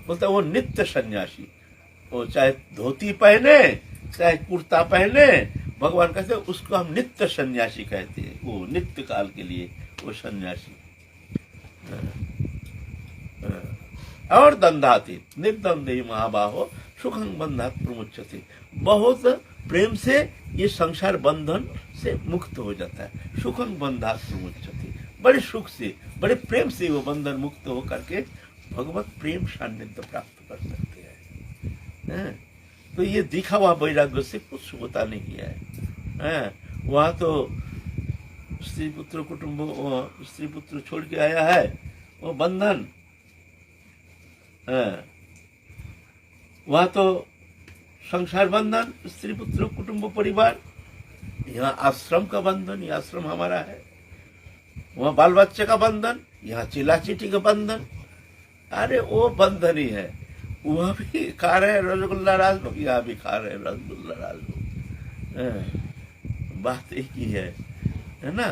बोलता वो नित्य सन्यासी। वो चाहे धोती पहने चाहे कुर्ता पहने, भगवान कहते हैं उसको हम नित्य सन्यासी कहते हैं। वो नित्य काल के लिए वो सन्यासी। और दंडातीत निर्दंडी महाबाहो सुखं बंधात प्रमुच्यते। बहुत प्रेम से ये संसार बंधन से मुक्त हो जाता है। सुखं बंधात प्रमुच्यते, बड़े सुख से, बड़े प्रेम से वो बंधन मुक्त हो करके भगवत प्रेम सान्निध्य प्राप्त कर सकते हैं। तो ये दिखावा वैराग्य से कुछ होता नहीं है। वहां तो स्त्री पुत्र कुटुंब, स्त्री पुत्र छोड़ के आया है, वो बंधन, वहां तो संसार बंधन, स्त्री पुत्र कुटुंब परिवार। यहाँ आश्रम का बंधन, ये आश्रम हमारा है। वहां बाल बच्चे का बंधन, यहाँ चिल्ला चीटी का बंधन। अरे वो बंधन ही है। वह भी खा रहे रसगुल्ला राजभोग, यहाँ भी खा रहे रसगुल्ला राजभोग। बात एक ही है ना।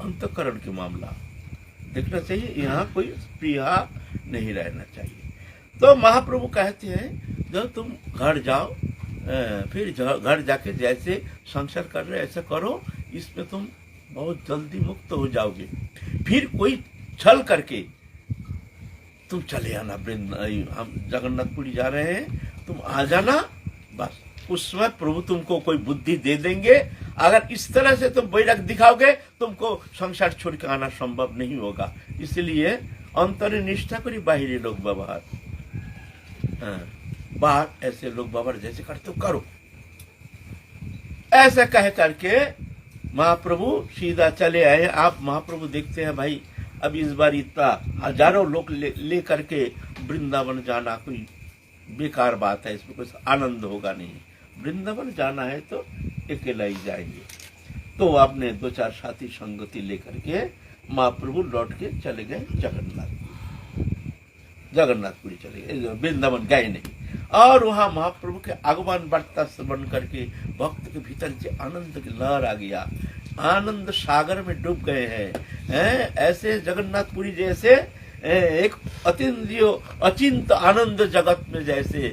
अंतःकरण के मामला देखना चाहिए, यहाँ कोई प्रिया नहीं रहना चाहिए। तो महाप्रभु कहते हैं जब तुम घर जाओ, फिर घर जाके जैसे संसार कर रहे ऐसा करो, इसमें तुम बहुत जल्दी मुक्त हो जाओगे। फिर कोई छल करके तुम चले आना, हम जगन्नाथपुरी जा रहे हैं, तुम आ जाना, बस उस समय प्रभु तुमको कोई बुद्धि दे देंगे। अगर इस तरह से तुम वैराग दिखाओगे, तुमको संसार छोड़ के आना संभव नहीं होगा। इसलिए अंतरी निष्ठा करी, बाहरी लोग व्यवहार, बाहर ऐसे लोग व्यवहार जैसे करते हो करो, ऐसा कह करके महाप्रभु सीधा चले आए। आप महाप्रभु देखते हैं भाई, अब इस बार इतना हजारों लोग ले करके वृंदावन जाना कोई बेकार बात है, इसमें कुछ आनंद होगा नहीं। वृंदावन जाना है तो अकेला ही जाएंगे। तो आपने 2-4 साथी संगति लेकर के महाप्रभु लौट के चले गए जगन्नाथपुरी चले गए, वृंदावन गए नहीं। और वहां महाप्रभु के आगमन वार्ता श्रवण करके भक्त के भीतर से आनंद की लहर आ गया, आनंद सागर में डूब गए हैं। ऐसे जगन्नाथपुरी जैसे एक अचिंत आनंद जगत में जैसे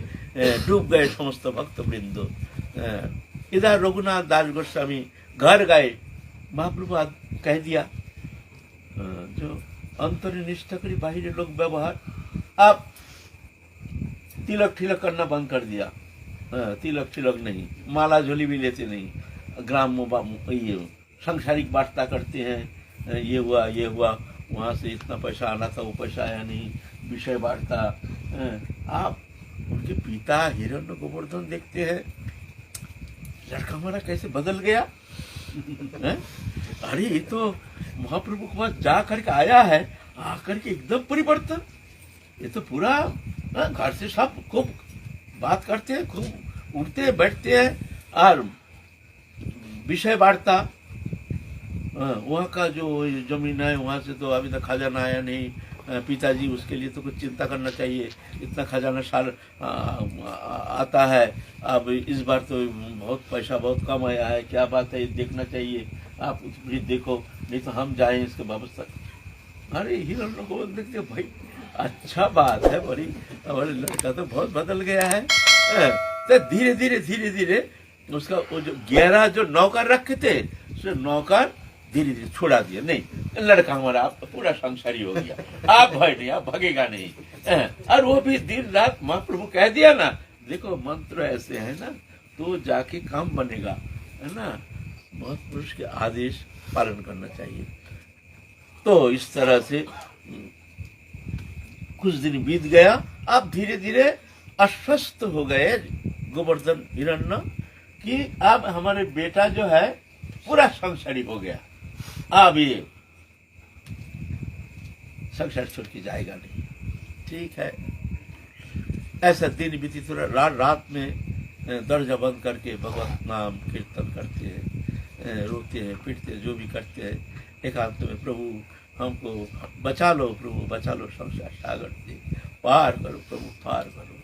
डूब गए समस्त भक्त वृंदो। इधर रघुनाथ दास गोस्वामी घर गए, महाप्रभु कह दिया जो अंतरी निष्ठा करी, बाहरी लोग व्यवहार। आप तिलक ठिलक करना बंद कर दिया, तिलक ठिलक नहीं, माला झोली भी लेते नहीं, ग्राम ये सांसारिक वार्ता करते हैं, ये हुआ, वहां से इतना पैसा आना था, वो पैसा आया नहीं, विषय वार्ता। आप उनके पिता हिरण्य गोवर्धन देखते हैं, लड़का हमारा कैसे बदल गया। अरे ये तो महाप्रभु के पास जा करके आया है, आकर के एकदम परिवर्तन। ये तो पूरा घर से सब खूब बात करते हैं, खूब उठते बैठते हैं और विषय वार्ता। वहाँ का जो जमीन है वहाँ से तो अभी तक खजाना आया नहीं, पिताजी उसके लिए तो कुछ चिंता करना चाहिए, इतना खजाना साल आता है, अब इस बार तो बहुत पैसा बहुत कम आया है, क्या बात है ये देखना चाहिए, आप भी देखो नहीं तो हम जाएं इसके वापस तक। अरे हिरण को देखते भाई अच्छा बात है, बड़ी हमारे लड़का तो बहुत बदल गया है। तो धीरे धीरे धीरे धीरे उसका वो जो 11 जो नौकर रखे थे उसे नौकर धीरे धीरे छोड़ा दिया। नहीं लड़का हमारा आप पूरा संसारी हो गया, आप भाई नहीं, आप भागेगा नहीं। और वो भी दिन रात महाप्रभु कह दिया ना, देखो मंत्र ऐसे है ना तो जाके काम बनेगा, है ना। महापुरुष के आदेश पालन करना चाहिए। तो इस तरह से कुछ दिन बीत गया, अब धीरे धीरे अस्वस्थ हो गए गोवर्धन हिरण्य कि अब हमारे बेटा जो है पूरा संसारी हो गया, अब ये संसार छोड़ के जाएगा नहीं। ठीक है, ऐसा दिन बीती, थोड़ा रात में दरजा बंद करके भगवत नाम कीर्तन करते हैं, रोते हैं पीटते हैं, जो भी करते हैं एकांत में, प्रभु हमको बचा लो, प्रभु बचा लो, संसार सागर से पार करो, प्रभु पार करो,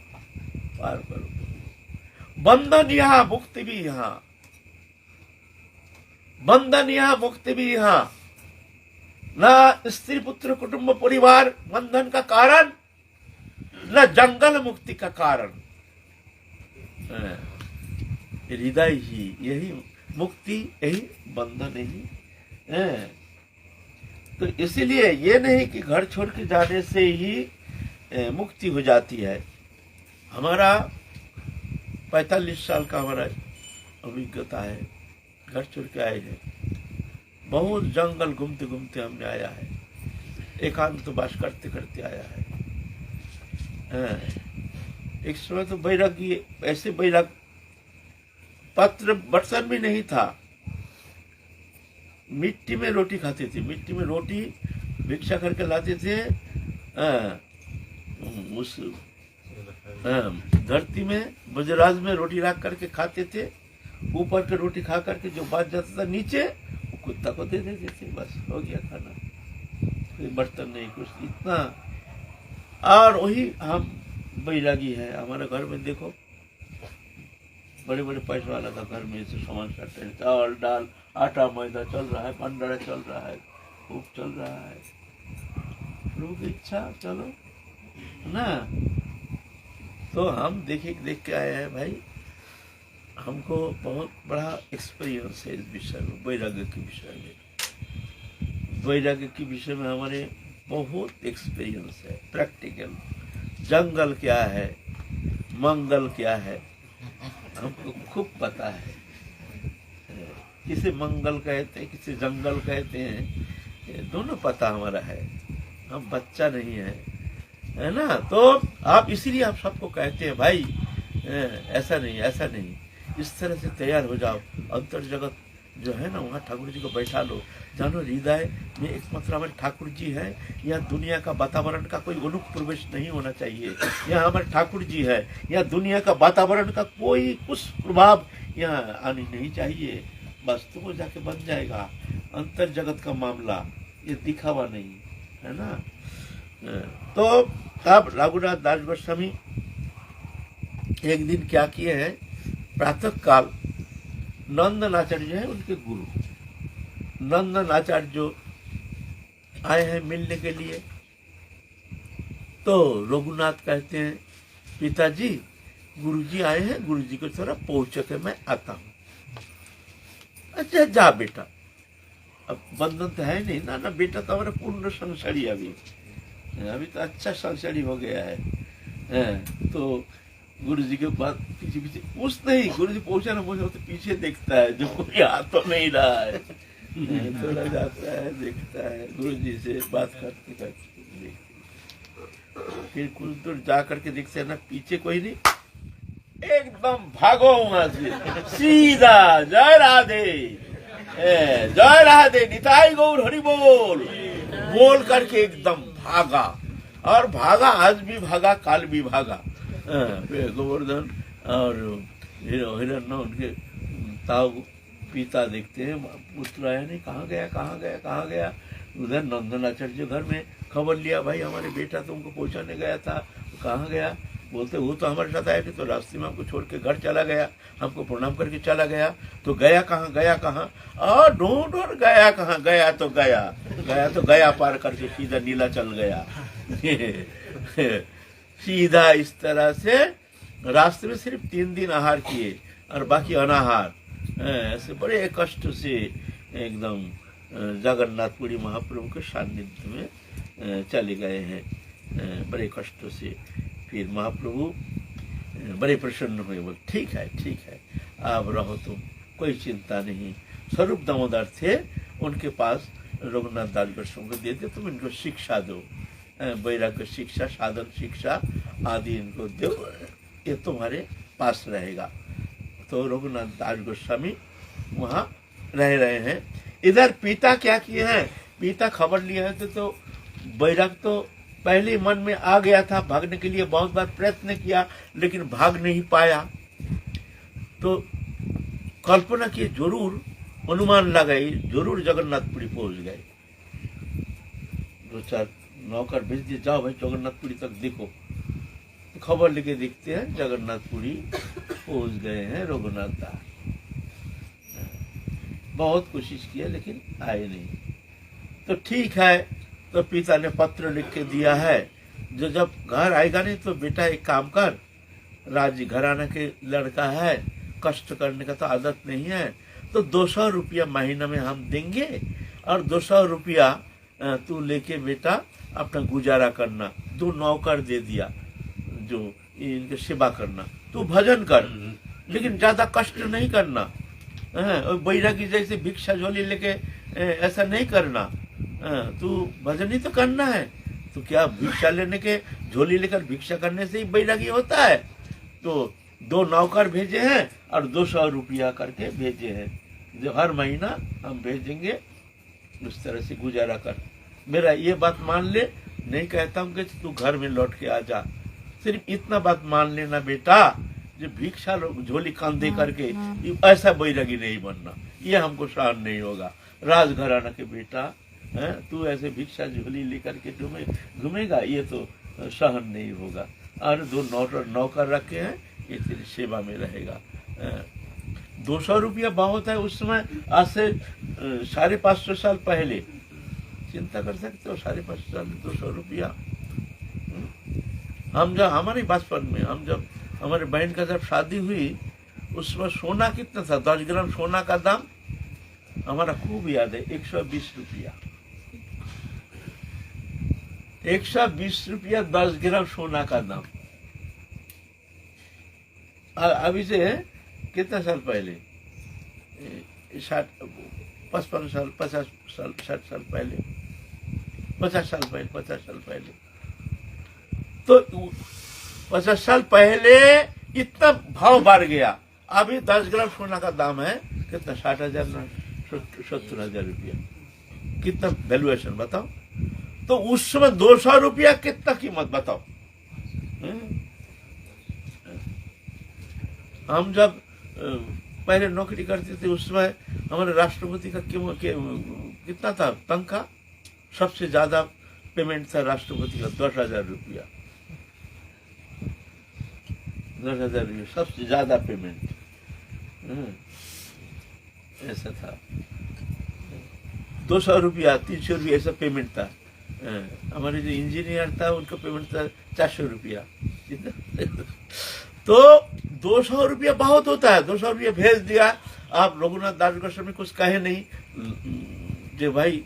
पार करो प्रभु। बंधन यहाँ मुक्ति भी यहाँ, बंधन यहाँ मुक्ति भी यहाँ, न स्त्री पुत्र कुटुंब परिवार बंधन का कारण, न जंगल मुक्ति का कारण, हृदय ही यही मुक्ति, यही बंधन ही है। तो इसीलिए ये नहीं कि घर छोड़ के जाने से ही मुक्ति हो जाती है। हमारा 45 साल का हमारा अभिज्ञता है, घर छोड़ के आए हैं, बहुत जंगल घूमते घूमते हमने आया है, एकांतवास करते करते आया है। एक समय तो बैरागी, ऐसे बैराग, पत्र बर्तन भी नहीं था, मिट्टी में रोटी खाते थे, मिट्टी में रोटी भिक्षा करके लाते थे, उस धरती में बजराज में रोटी रख करके खाते थे, ऊपर के रोटी खा करके जो बच जाता था नीचे वो कुत्ता को दे देते थे, बस हो गया खाना, कोई बर्तन नहीं कुछ, इतना। और वही हम बैरागी है। हमारे घर में देखो बड़े बड़े पैसे वाला का घर में से सामान करते हैं, चावल दाल आटा मैदा चल रहा है, भंडारा चल रहा है, खूब चल रहा है, लोग इच्छा चलो ना। तो हम देख के आए हैं भाई, हमको बहुत बड़ा एक्सपीरियंस है इस विषय में, वैराग्य के विषय में, वैराग्य के विषय में हमारे बहुत एक्सपीरियंस है, प्रैक्टिकल। जंगल क्या है, मंगल क्या है, हमको खूब पता है। किसे मंगल कहते हैं, किसे जंगल कहते हैं, ये दोनों पता हमारा है, हम बच्चा नहीं है ना। तो आप इसीलिए आप सबको कहते हैं भाई ऐसा नहीं ऐसा नहीं, इस तरह से तैयार हो जाओ, अंतर जगत जो है ना वहाँ ठाकुर जी को बैठा लो, जानो हृदय में एकमात्र हमारे ठाकुर जी है, यहाँ दुनिया का वातावरण का कोई अनुप्रवेश नहीं होना चाहिए, यहाँ हमारे ठाकुर जी है, यहाँ दुनिया का वातावरण का कोई कुछ प्रभाव यहाँ आनी नहीं चाहिए, बस तो जाके बन जाएगा अंतर जगत का मामला, ये दिखावा नहीं है ना। तो अब रघुनाथ दास गोस्वामी एक दिन क्या किए हैं, प्रातः काल नंदन आचार्य जो है उनके गुरु नंदन आचार्य जो आए हैं मिलने के लिए, तो रघुनाथ कहते हैं पिताजी गुरुजी आए हैं, गुरुजी को थोड़ा पहुंचे के मैं आता हूँ। अच्छा जा बेटा, अब बंधन तो है नहीं ना, ना बेटा तो हमारा पूर्ण संसारी, अभी तो अच्छा संसारी हो गया है। तो गुरु जी के बाद पीछे पीछे उस नहीं, गुरु जी पहुंचा ना पहुंचा तो पीछे देखता है, जो कोई आ तो नहीं रहा है, थोड़ा जाता है देखता है, गुरु जी से बात करते करते देखते, फिर कुछ दूर जा करके देखते है ना पीछे कोई नहीं, एकदम भागो वहां से सीधा जय राधे, जय राधे, निताई गौर हरि बोल बोल करके एकदम भागा, और भागा, आज भी भागा, काल भी भागा। गोवर्धन और हिरण्य उनके ताऊ पिता देखते हैं, पुत्र आया नहीं, कहाँ गया कहाँ गया कहाँ गया। उधर नंदनाचार्य घर में खबर लिया, भाई हमारे बेटा तुमको पहुंचाने गया था, कहाँ गया। बोलते वो तो हमारे साथ आया कि तो रास्ते में हमको छोड़ के घर चला गया, हमको प्रणाम करके चला गया। तो गया कहाँ, गया कहाँ, और ढूंढ और गया कहाँ, गया तो गया पार करके सीधा नीलाचल गया। सीधा इस तरह से रास्ते में सिर्फ 3 दिन आहार किए और बाकी अनाहार, ऐसे बड़े कष्ट से एकदम जगन्नाथपुरी महाप्रभु के सानिध्य में चले गए हैं, बड़े कष्ट से। फिर महाप्रभु बड़े प्रसन्न हुए, बोले ठीक है अब रहो तुम, कोई चिंता नहीं। स्वरूप दामोदर थे, उनके पास रघुनाथ दास गोस्वामी को दे दे, तुम इनको शिक्षा दो, वैराग्य शिक्षा, साधन शिक्षा आदि इनको दो, ये तुम्हारे पास रहेगा। तो रघुनाथ दास गोस्वामी वहाँ रह रहे हैं। इधर पिता क्या किए हैं, पिता खबर लिए हैं तो बैराग तो पहले मन में आ गया था, भागने के लिए बहुत बार प्रयत्न किया लेकिन भाग नहीं पाया। तो कल्पना की, जरूर अनुमान लगाई, जरूर जगन्नाथपुरी पहुंच गए। 2-4 नौकर भेज दिए, जाओ भाई जगन्नाथपुरी तक देखो। तो खबर लेके देखते हैं जगन्नाथपुरी पहुंच गए हैं रघुनाथ दास। बहुत कोशिश किया लेकिन आए नहीं। तो ठीक है, तो पिता ने पत्र लिख के दिया है, जो जब घर आएगा नहीं तो बेटा एक काम कर, राज्य घराना के लड़का है, कष्ट करने का तो आदत नहीं है, तो 200 रुपया महीना में हम देंगे और 200 रुपया तू लेके बेटा अपना गुजारा करना। 2 नौकर दे दिया जो इनके सेवा करना, तू भजन कर लेकिन ज्यादा कष्ट नहीं करना। बैरागी जैसे भिक्षा झोली लेके ऐसा नहीं करना, तू भजन ही तो करना है। तो क्या भिक्षा लेने के, झोली लेकर भिक्षा करने से ही बैरागी होता है। तो 2 नौकर भेजे हैं और 200 रुपया करके भेजे हैं, जो हर महीना हम भेजेंगे, उस तरह से गुजारा कर। मेरा ये बात मान ले, नहीं कहता हूँ कि तू घर में लौट के आ जा, सिर्फ इतना बात मान लेना बेटा, जो भिक्षा झोली कंधे करके ऐसा बैरागी नहीं बनना, ये हमको सहन नहीं होगा। राजघराना के बेटा है, तू ऐसे भिक्षा झोली लेकर के घूमेगा, ये तो सहन नहीं होगा। और 2 नौकर रखे हैं, ये तेरी सेवा में रहेगा। 200 रुपया बहुत है उस समय, आज से 550 साल पहले। चिंता कर सकते हो, 550 साल 200 रुपया। हम जब हमारे बचपन में, हम जब हमारे बहन का जब शादी हुई, उस समय सोना कितना था, 10 ग्राम सोना का दाम हमारा खूब याद है, 120 रुपया। 120 रुपया 10 ग्राम सोना का दाम। अभी से कितना साल पहले, 55 साल, 50 साल, 60 साल पहले, 50 साल पहले। तो 50 साल पहले इतना भाव बढ़ गया। अभी 10 ग्राम सोना का दाम है कितना, 60,000 ना 70,000 रुपया। कितना वैल्यूएशन बताओ। तो उस समय 200 रुपया कितना कीमत बताओ। हम जब पहले नौकरी करते थे, उस समय हमारे राष्ट्रपति का कितना था तनख्वाह, सबसे ज्यादा पेमेंट था राष्ट्रपति का 10,000 रुपया। 10,000 रुपया सबसे ज्यादा पेमेंट, ऐसा था। 200 रुपया, 300 रुपया ऐसा पेमेंट था। हमारे जो इंजीनियर था उनका पेमेंट था 400 रुपया। तो 200 रुपया बहुत होता है। 200 रुपया भेज दिया, आप रघुनाथ दास गोस्वामी कुछ कहे नहीं, जो भाई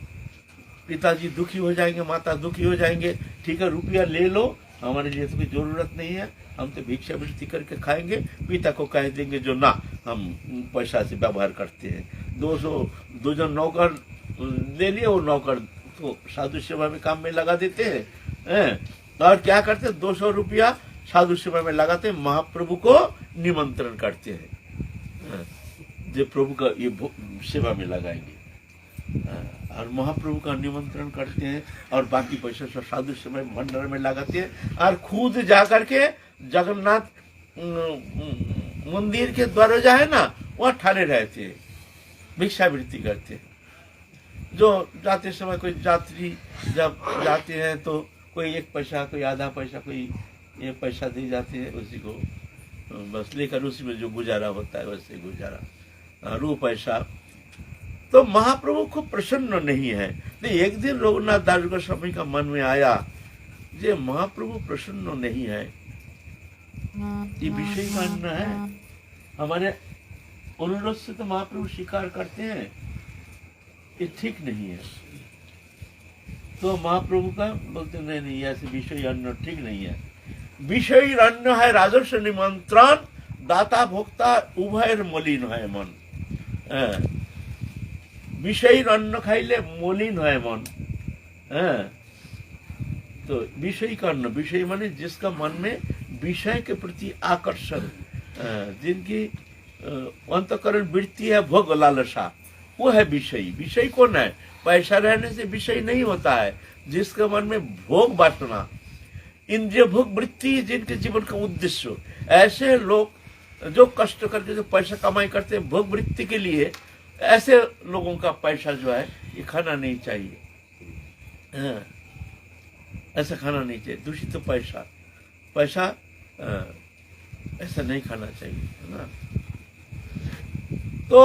पिताजी दुखी हो जाएंगे, माता दुखी हो जाएंगे, ठीक है रुपया ले लो, हमारे लिए तो कोई जरूरत नहीं है, हम तो भिक्षा वृत्ति करके खाएंगे। पिता को कह देंगे जो ना, हम पैसा से व्यवहार करते हैं। 2 जन नौकर ले लिए, वो नौकर तो साधु सेवा में काम में लगा देते हैं, और क्या करते हैं, 200 रुपया साधु सेवा में लगाते, महाप्रभु को निमंत्रण करते हैं, जो प्रभु का ये सेवा में लगाएंगे। और महाप्रभु का निमंत्रण करते हैं और बाकी पैसा सब साधु समय भंडार में लगाते हैं और खुद जा करके जगन्नाथ मंदिर के दरवाजा है ना वहाँ ठहरे रहते हैं, भिक्षावृत्ति करते हैं। जो जाते समय कोई यात्री जब जाते हैं तो कोई 1 पैसा, कोई आधा पैसा, कोई 1 पैसा दे जाते हैं, उसी को बस लेकर उसी में जो गुजारा होता है वैसे गुजारा, 2 पैसा। तो महाप्रभु खूब प्रसन्न नहीं है। तो एक दिन रघुनाथ दास गोस्वामी का मन में आया, जे महाप्रभु प्रसन्न नहीं है, ये विषय का अन्न है, हमारे अनुरोध से तो महाप्रभु स्वीकार करते हैं, ये ठीक नहीं है। तो महाप्रभु का बोलते नहीं, ऐसे विषय अन्न ठीक नहीं है। विषय अन्न है राजस्व निमंत्रण, दाता भोक्ता उभय मलिन है मन। विषय अन्न खाइले मलिन है मन। तो विषय का अन्न, विषय माने जिसका मन में विषय के प्रति आकर्षण, जिनकी अंतःकरण वृत्ति है भोग लालसा, वो है विषय। विषय कौन है? पैसा रहने से विषय नहीं होता है। जिसके मन में भोग वासना, इंद्रिय भोग वृत्ति, जिनके जीवन का उद्देश्य, ऐसे लोग जो कष्ट करके जो पैसा कमाई करते हैं भोग वृत्ति के लिए, ऐसे लोगों का पैसा जो है ये खाना नहीं चाहिए। ऐसा खाना नहीं चाहिए, दूषित पैसा ऐसा नहीं खाना चाहिए, है ना। तो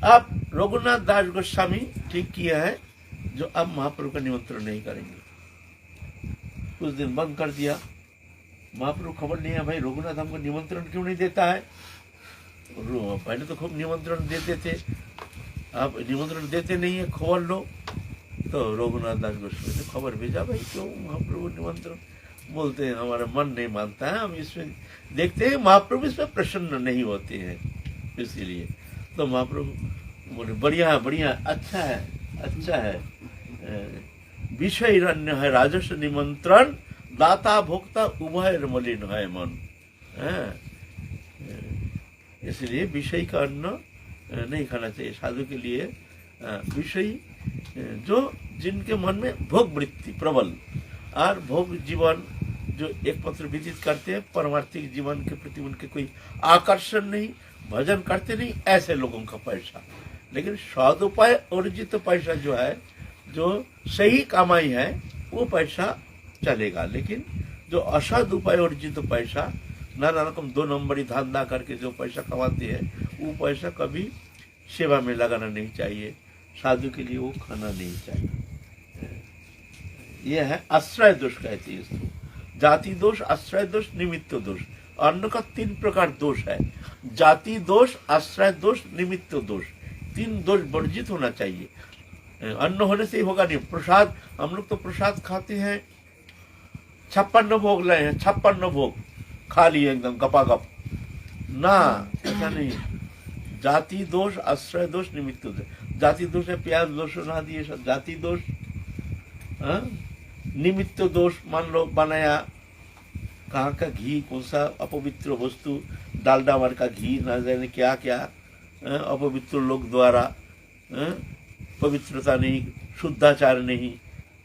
अब रघुनाथ दास गोस्वामी ठीक किया है, जो अब महाप्रभु का निमंत्रण नहीं करेंगे। कुछ दिन बंद कर दिया। महाप्रभु खबर नहीं है, भाई रघुनाथ हमको निमंत्रण क्यों नहीं देता है। पहले तो खूब निमंत्रण देते थे, आप निमंत्रण देते नहीं है, खबर लो। तो रघुनाथ दास गोस्वामी ने खबर भेजा, भाई क्यों महाप्रभु निमंत्रण बोलते हैं, हमारा मन नहीं मानता है, हम इसमें देखते हैं महाप्रभु इसमें प्रसन्न नहीं होते हैं, इसीलिए। तो महाप्रभु बोले बढ़िया बढ़िया, अच्छा है। विषय अन्न है राजस्व निमंत्रण, दाता भोक्ता उभय मलिन है मन। इसलिए विषय का अन्न नहीं खाना चाहिए साधु के लिए। विषय जो जिनके मन में भोग वृत्ति प्रबल और भोग जीवन जो एक पत्र व्यतीत करते हैं, परमार्थिक जीवन के प्रति उनके कोई आकर्षण नहीं, भजन करते नहीं, ऐसे लोगों का पैसा। लेकिन सदुपाय अर्जित पैसा जो है, जो सही कमाई है, वो पैसा चलेगा। लेकिन जो असद उपाय अर्जित पैसा, नाना रकम 2 नंबरी धंधा करके जो पैसा कमाते हैं, वो पैसा कभी सेवा में लगाना नहीं चाहिए, साधु के लिए वो खाना नहीं चाहिए। यह है आश्रय दोष कहते हैं इसको। जाति दोष, आश्रय दोष, निमित्त दोष। अन्न का 3 प्रकार दोष है, जाति दोष, आश्रय दोष, निमित्त दोष। 3 दोष वर्जित होना चाहिए। अन्न होने से ही होगा नहीं। प्रसाद, हम लोग तो प्रसाद खाते हैं, 56 भोग लाए हैं, 56 भोग खा लिए एकदम गपागप ना, ऐसा नहीं। जाति दोष, आश्रय दोष, निमित्त दोष। जाति दोष है प्याज लहसुन आदि, ये सब जाति दोष। निमित्त दोष, मान लो बनाया कहाँ का घी, कौन सा अपवित्र वस्तु, डालडा मार का घी, ना जाने क्या क्या, अपवित्र लोग द्वारा, पवित्रता नहीं, शुद्धाचार नहीं,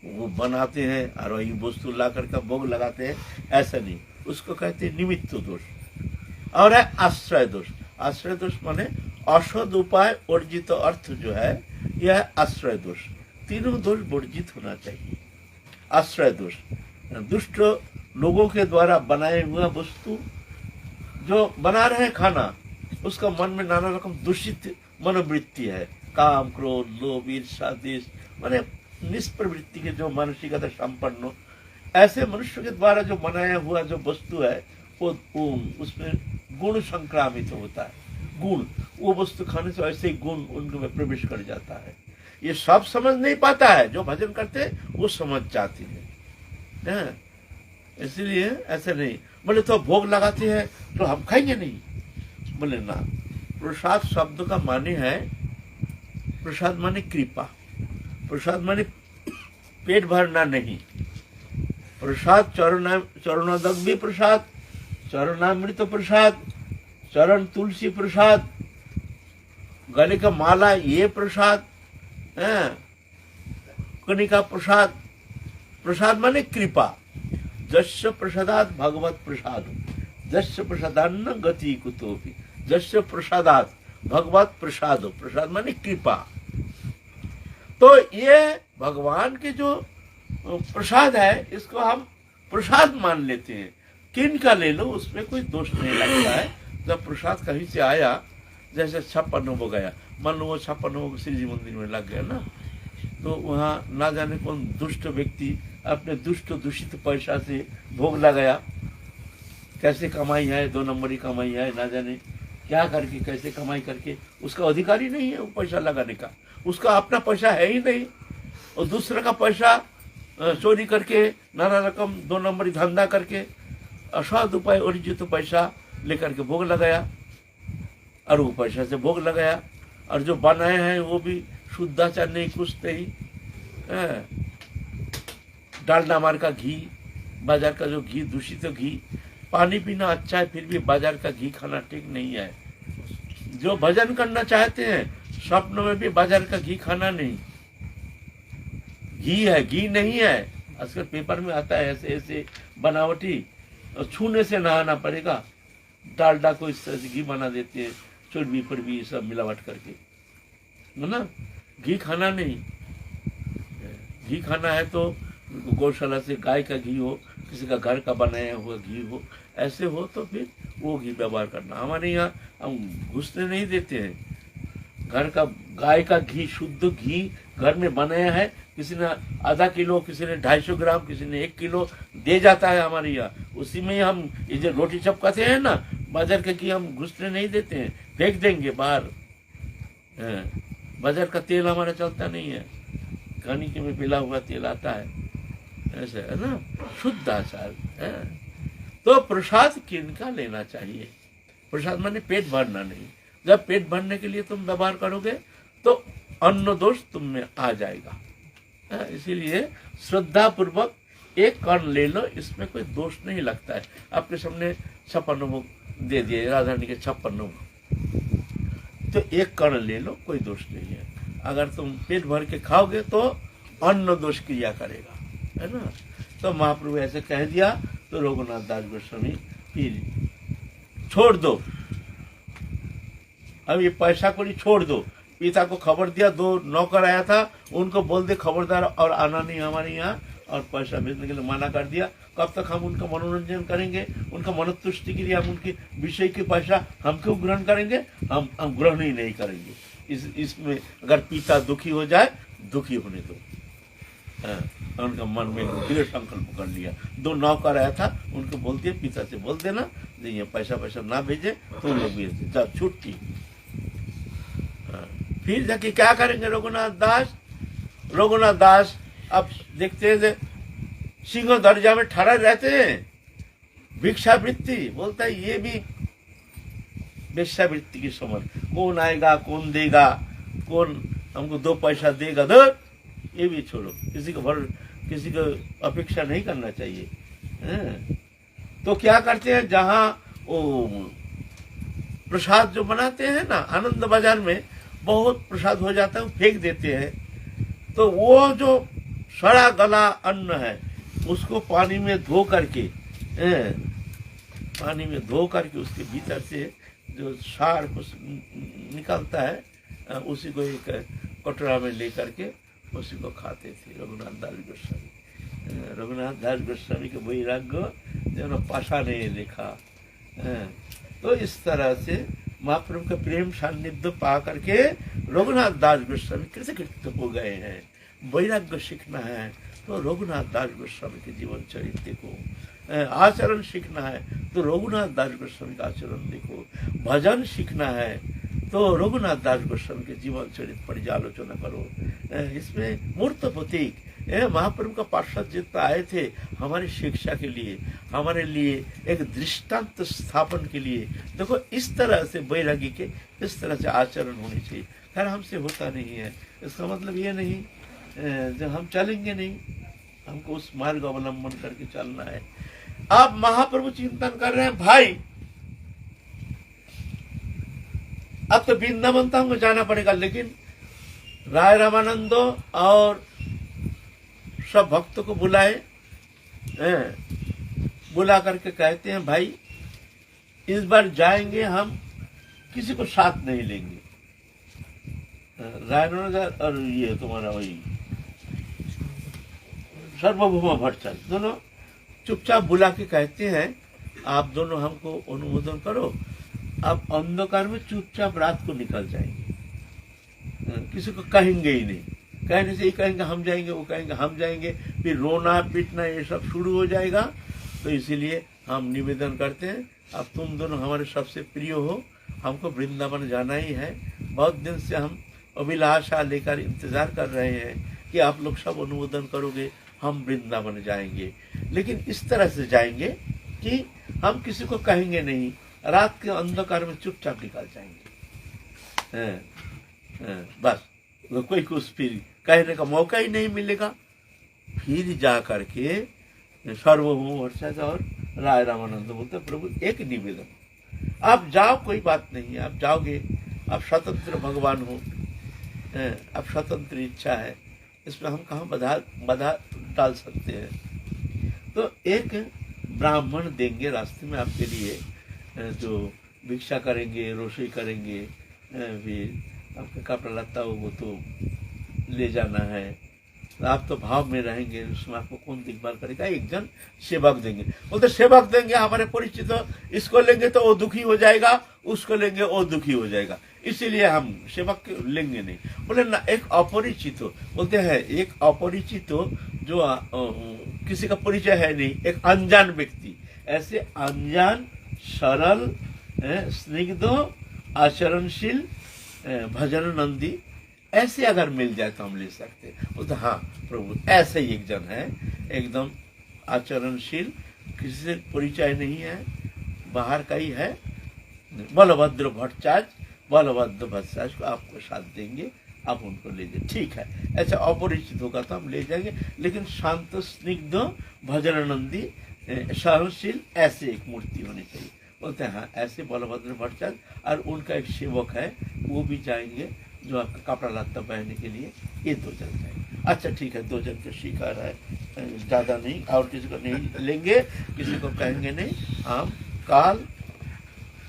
वो बनाते हैं और वही वस्तु ला करके भोग लगाते हैं, ऐसा नहीं। उसको कहते हैं निमित्त दोष। और है आश्रय दोष। आश्रय दोष माने असद उपाय अर्जित अर्थ जो है, यह है आश्रय दोष। 3 दोष वर्जित होना चाहिए। आश्रय दोष, दुष्ट लोगों के द्वारा बनाए हुआ वस्तु जो बना रहे खाना, उसका मन में नाना रकम दूषित मनोवृत्ति है, काम क्रोध लोभ ईर्ष्या द्वेष, माने निष्प्रवृत्ति के जो मानसिकता संपन्न, ऐसे मनुष्य के द्वारा जो बनाया हुआ जो वस्तु है, वो उसमें गुण संक्रामित होता है। गुण, वो वस्तु खाने से ऐसे ही गुण उनके में प्रवेश कर जाता है। ये सब समझ नहीं पाता है, जो भजन करते हैं वो समझ जाते हैं। इसलिए ऐसे नहीं बोले तो भोग लगाते हैं तो हम खाएंगे नहीं, बोले ना। प्रसाद शब्द का माने है, प्रसाद माने कृपा, प्रसाद माने पेट भरना नहीं। प्रसाद चरणोदग्नि प्रसाद, चरणामृत प्रसाद, चरण तुलसी प्रसाद, गले का माला ये प्रसाद, कनिका प्रसाद, प्रसाद माने कृपा। जस्य प्रसादात भगवत प्रसाद, जस्य प्रसादान्न गति कुतोपि, जस्य प्रसादात भगवत प्रसाद, प्रसाद माने कृपा। तो ये भगवान के जो प्रसाद है इसको हम प्रसाद मान लेते हैं। किन का ले लो उसमें कोई दोष नहीं लगता है। जब प्रसाद कहीं से आया, जैसे 56 हो गया, मान लो वो 56 श्री जी मंदिर में लग गया ना, तो वहाँ ना जाने कौन दुष्ट व्यक्ति अपने दुष्ट दूषित पैसा से भोग लगाया। कैसे कमाई है, 2 नंबरी कमाई है, ना जाने क्या करके कैसे कमाई करके, उसका अधिकारी नहीं है वो पैसा लगाने का, उसका अपना पैसा है ही नहीं। और दूसरे का पैसा चोरी करके, नाना रकम 2 नंबरी धंधा करके असाध उपाय अर्जित पैसा लेकर के भोग लगाया, और वो पैसा से भोग लगाया। और जो बनाए हैं वो भी शुद्धाचार नहीं, कुछ नहीं, डालडा मार का घी, बाजार का जो घी, दूषित घी। पानी पीना अच्छा है, फिर भी बाजार का घी खाना ठीक नहीं है। जो भजन करना चाहते हैं स्वप्न में भी बाजार का घी खाना नहीं। घी है, घी नहीं है। आजकल पेपर में आता है ऐसे ऐसे बनावटी, छूने से नहाना पड़ेगा। डालडा को इस तरह से घी बना देते हैं, चोरबी पर भी सब मिलावट करके, है ना। घी खाना नहीं। घी खाना है तो गौशाला से गाय का घी हो, किसी का घर का बनाया हुआ घी हो, ऐसे हो तो फिर वो घी व्यवहार करना। हमारे यहाँ हम घुसने नहीं देते हैं। घर का गाय का घी, शुद्ध घी घर में बनाया है, किसी ने आधा किलो, किसी ने 250 ग्राम, किसी ने 1 किलो दे जाता है हमारे यहाँ। उसी में हम ये जो रोटी चपकाते हैं ना, बाजार का घी हम घुसने नहीं देते हैं, फेंक देंगे बाहर। बाजार का तेल हमारा चलता नहीं है, कहानी के में पिला हुआ तेल आता है, ऐसे है ना, शुद्ध आचार है। तो प्रसाद किनका लेना चाहिए? प्रसाद माने पेट भरना नहीं। जब पेट भरने के लिए तुम व्यवहार करोगे तो अन्न दोष तुम में आ जाएगा। इसीलिए श्रद्धा पूर्वक एक कर्ण ले लो, इसमें कोई दोष नहीं लगता है। आपके सामने 56 भोग दे दिए, राधा रानी के 56 भोग, तो एक कर्ण ले लो, कोई दोष नहीं है। अगर तुम पेट भर के खाओगे तो अन्न दोष क्रिया करेगा, है ना। तो महाप्रभु ऐसे कह दिया तो रघुनाथ दास गोस्वामी फिर छोड़ दो, अब ये पैसा को नहीं, छोड़ दो। पिता को खबर दिया, 2 नौकर आया था, उनको बोल दे खबरदार और आना नहीं हमारे यहाँ, और पैसा भेजने के लिए मना कर दिया। कब तक हम उनका मनोरंजन करेंगे, उनका मनोतुष्टि के लिए हम उनके विषय के पैसा हम क्यों ग्रहण करेंगे? हम ग्रहण ही नहीं करेंगे। इसमें अगर पिता दुखी हो जाए, दुखी होने दो। उनका मन में दृढ़ संकल्प कर लिया। 2 नौकर आया था, उनको बोल दिया पिता से बोल देना ये पैसा ना भेजे तो लोग भेज दे, जा छुट्टी। फिर जाके क्या करेंगे रघुनाथ दास? रघुनाथ दास अब देखते हैं सिंह दर्जा में ठहरा रहते हैं, भिक्षावृत्ति बोलता है, ये भी वेश्यावृत्ति की समझ। कौन आएगा, कौन देगा, कौन हमको 2 पैसा देगा, दो ये भी छोड़ो। किसी को अपेक्षा नहीं करना चाहिए। तो क्या करते हैं, जहाँ वो प्रसाद जो बनाते हैं ना, आनंद बाजार में बहुत प्रसाद हो जाता है, वो फेंक देते हैं। तो वो जो सड़ा गला अन्न है उसको पानी में धो करके, उसके भीतर से जो सार कुछ निकलता है, उसी को एक कटोरा में लेकर के उसी को खाते थे रघुनाथ दास गोस्वामी। रघुनाथ दास गोस्वामी के वैराग्य जो पाशा नहीं देखा। तो इस तरह से महाप्रभु का प्रेम सान्निध्य पा करके रघुनाथ दास गोस्वामी कृतकृत्य हो गए हैं। वैराग्य सीखना है तो रघुनाथ दास गोस्वामी के जीवन चरित्र को, आचरण सीखना है तो रघुनाथ दास गोस्वामी का आचरण देखो, भजन सीखना है तो रघुनाथ दास गोस्वामी के जीवन चरित्र पर्यालोचना करो। इसमें मूर्त प्रतीक महाप्रभु का पार्षद जितना आए थे हमारी शिक्षा के लिए, हमारे लिए एक दृष्टांत स्थापन के लिए। देखो इस तरह से वैरागी के इस तरह से आचरण होनी चाहिए। खैर हमसे होता नहीं है, इसका मतलब ये नहीं जब हम चलेंगे नहीं, हमको उस मार्ग अवलंबन करके चलना है। अब महाप्रभु चिंतन कर रहे हैं, भाई अब तो वृंदावन तो हमको जाना पड़ेगा, लेकिन राय रामानंदो और सब भक्तों को बुलाए, बुला करके कहते हैं भाई इस बार जाएंगे हम, किसी को साथ नहीं लेंगे। रायनगर और ये तुम्हारा वही सार्वभौम भट्टाचार्य दोनों चुपचाप बुला के कहते हैं आप दोनों हमको अनुमोदन करो, आप अंधकार में चुपचाप रात को निकल जाएंगे, किसी को कहेंगे ही नहीं। कहने से ही कहेंगे हम जाएंगे, वो कहेंगे हम जाएंगे, फिर रोना पीटना ये सब शुरू हो जाएगा। तो इसीलिए हम निवेदन करते हैं अब तुम दोनों हमारे सबसे प्रिय हो, हमको वृंदावन जाना ही है। बहुत दिन से हम अभिलाषा लेकर इंतजार कर रहे हैं कि आप लोग सब अनुमोदन करोगे, हम वृंदावन जाएंगे। लेकिन इस तरह से जाएंगे कि हम किसी को कहेंगे नहीं, रात के अंधकार में चुपचाप निकल जाएंगे। बस कोई कुछ फिर कहने का मौका ही नहीं मिलेगा। फिर जा करके सार्वभौम भट्टाचार्य और राय रामानंद बोलते प्रभु एक निवेदन, आप जाओ कोई बात नहीं, आप जाओगे, आप स्वतंत्र भगवान हो, आप स्वतंत्र इच्छा है, इसमें हम कहाँ बाधा डाल सकते हैं। तो एक ब्राह्मण देंगे रास्ते में आपके लिए, जो भिक्षा करेंगे, रोषई करेंगे, फिर आपका कपड़ा लत्ता हो वो तो ले जाना है, आप तो भाव में रहेंगे, उसमें आपको कौन देखभाल करेगा। एक जन सेवक देंगे, वो तो सेवक देंगे हमारे परिचित हो, इसको लेंगे तो वो दुखी हो जाएगा, उसको लेंगे वो दुखी हो जाएगा, इसीलिए हम सेवक लेंगे नहीं। बोले ना एक अपरिचित हो, बोलते हैं एक अपरिचित हो जो किसी का परिचय है नहीं, एक अनजान व्यक्ति, ऐसे अनजान सरल स्निग्ध आचरणशील भजन नंदी ऐसे अगर मिल जाए तो हम ले सकते हैं। बोलते हाँ प्रभु ऐसे ही एक जन है, एकदम आचरणशील, किसी से परिचय नहीं है, बाहर का ही है, बलभद्र भट्टाचार्य, बलभद्र भट्टाचार्य को आपको साथ देंगे, आप उनको ले जाए, ठीक है। ऐसा अपरिचित होगा तो हम ले जाएंगे, लेकिन शांत स्निग्ध भजनानंदी सहनशील ऐसे एक मूर्ति होनी चाहिए। बोलते हैं हाँ ऐसे बलभद्र भट्टाचार्य, और उनका एक सेवक है वो भी जाएंगे, जो आपका कपड़ा लत्ता पहनने के लिए, ये दो जन जाएंगे। अच्छा ठीक है, दो जन के शिकार है, ज़्यादा नहीं, और किसी को नहीं लेंगे, किसी को कहेंगे नहीं, हम काल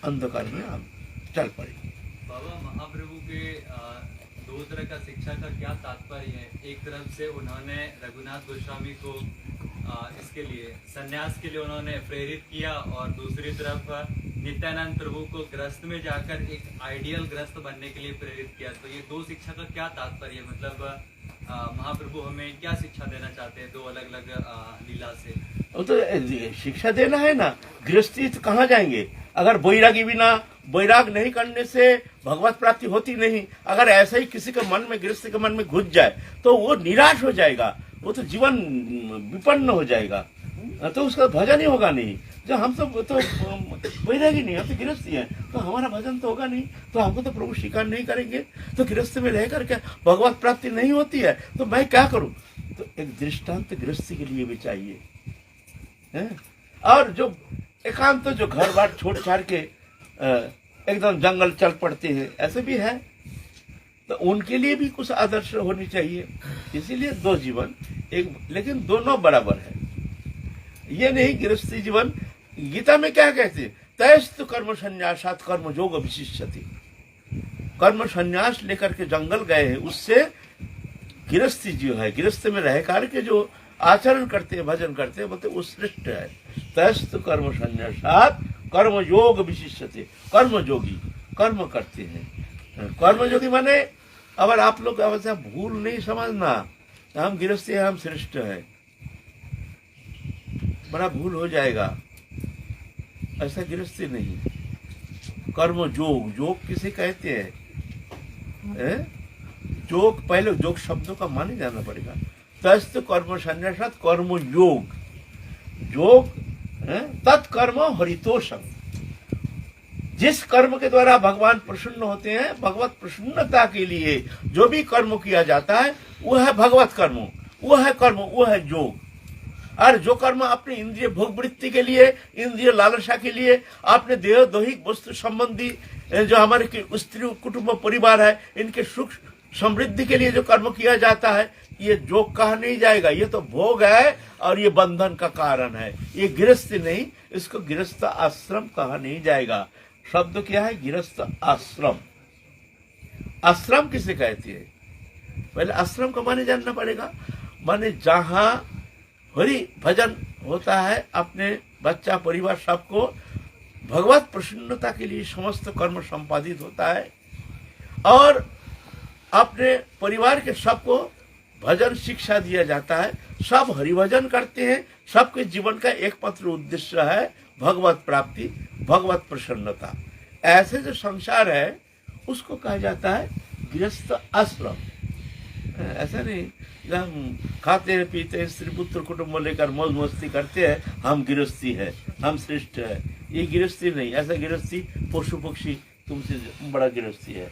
अंधकार में हम चल पड़ेंगे। बाबा महाप्रभु के दो तरह का शिक्षा का क्या तात्पर्य है? एक तरफ से उन्होंने रघुनाथ गोस्वामी को इसके लिए संन्यास के लिए उन्होंने प्रेरित किया, और दूसरी तरफ नित्यानंद प्रभु को गृहस्थ में जाकर एक आइडियल गृहस्थ बनने के लिए प्रेरित किया। तो ये दो शिक्षा का क्या तात्पर्य है? मतलब महाप्रभु हमें क्या शिक्षा देना चाहते हैं दो अलग अलग लीला से? वो तो शिक्षा देना है ना, गृहस्थी तो कहाँ जाएंगे अगर वैरागी बिना, वैराग नहीं करने से भगवत प्राप्ति होती नहीं। अगर ऐसा ही किसी के मन में, गृहस्थ के मन में घुस जाए तो वो निराश हो जाएगा, वो तो जीवन विपन्न हो जाएगा, तो उसका भजन ही होगा नहीं। जो हम सब तो वैरागी नहीं, हम तो गृहस्थी है, तो हमारा भजन तो होगा नहीं, तो हमको तो प्रभु स्वीकार नहीं करेंगे, तो गृहस्थ में रह करके भगवत प्राप्ति नहीं होती है, तो मैं क्या करूं? तो एक दृष्टांत गृहस्थी के लिए भी चाहिए है? और जो एकांत तो जो घर बार छोड़ छाड़ के एकदम जंगल चल पड़ते हैं, ऐसे भी है, तो उनके लिए भी कुछ आदर्श होनी चाहिए। इसीलिए दो जीवन एक, लेकिन दोनों बराबर है। ये नहीं गृहस्थी जीवन, गीता में क्या कहते हैं? तयस्तु कर्म संन्यासात् कर्म योग विशिष्यते। कर्म संन्यास लेकर के जंगल गए हैं, उससे गृहस्थी जो है, गृहस्थ में रह करके जो आचरण करते हैं, भजन करते हैं, बोलते वो श्रेष्ठ है। तयस्तु कर्म संन्यासात् कर्म योग विशिष्यते। कर्म योगी कर्म करते हैं, कर्म योगी माने अगर आप लोग ऐसा भूल नहीं समझना हम गृहस्थी है, हम श्रेष्ठ है, बड़ा भूल हो जाएगा। ऐसा गृहस्थी नहीं। कर्म योग, योग किसे कहते हैं? योग, पहले योग शब्दों का माने जाना पड़ेगा। तस्त कर्म संन्यासात् कर्म योग, योग तत्कर्म हरितोषम। जिस कर्म के द्वारा भगवान प्रसन्न होते हैं, भगवत प्रसन्नता के लिए जो भी कर्म किया जाता है वह है भगवत कर्म, वह है कर्म, वह है योग। और जो कर्म अपने इंद्रिय भोग वृत्ति के लिए, इंद्रिय लालसा के लिए, अपने देह दैहिक वस्तु संबंधी जो हमारे स्त्री कुटुंब परिवार है, इनके सुख समृद्धि के लिए जो कर्म किया जाता है, ये जोग कहा नहीं जाएगा, ये तो भोग है और ये बंधन का कारण है। ये गृहस्थ नहीं, इसको गृहस्थ आश्रम कहा नहीं जाएगा। शब्द क्या है? गृहस्थ आश्रम। आश्रम किसे कहते हैं? पहले आश्रम का माने जानना पड़ेगा। माने जहां हरि भजन होता है, अपने बच्चा परिवार सबको भगवत प्रसन्नता के लिए समस्त कर्म संपादित होता है और अपने परिवार के सबको भजन शिक्षा दिया जाता है, सब हरिभजन करते हैं। सबके जीवन का एकमात्र उद्देश्य है भगवत प्राप्ति, भगवत प्रसन्नता। ऐसे जो संसार है उसको कहा जाता है गृहस्थ आश्रम। ऐसा नहीं हम खाते हैं पीते हैं स्त्री पुत्र कुटुंब लेकर मौज मस्ती करते हैं, हम गृहस्थी है, हम श्रेष्ठ है। ये गृहस्थी नहीं। ऐसा गृहस्थी पशु पक्षी तुमसे बड़ा गृहस्थी है।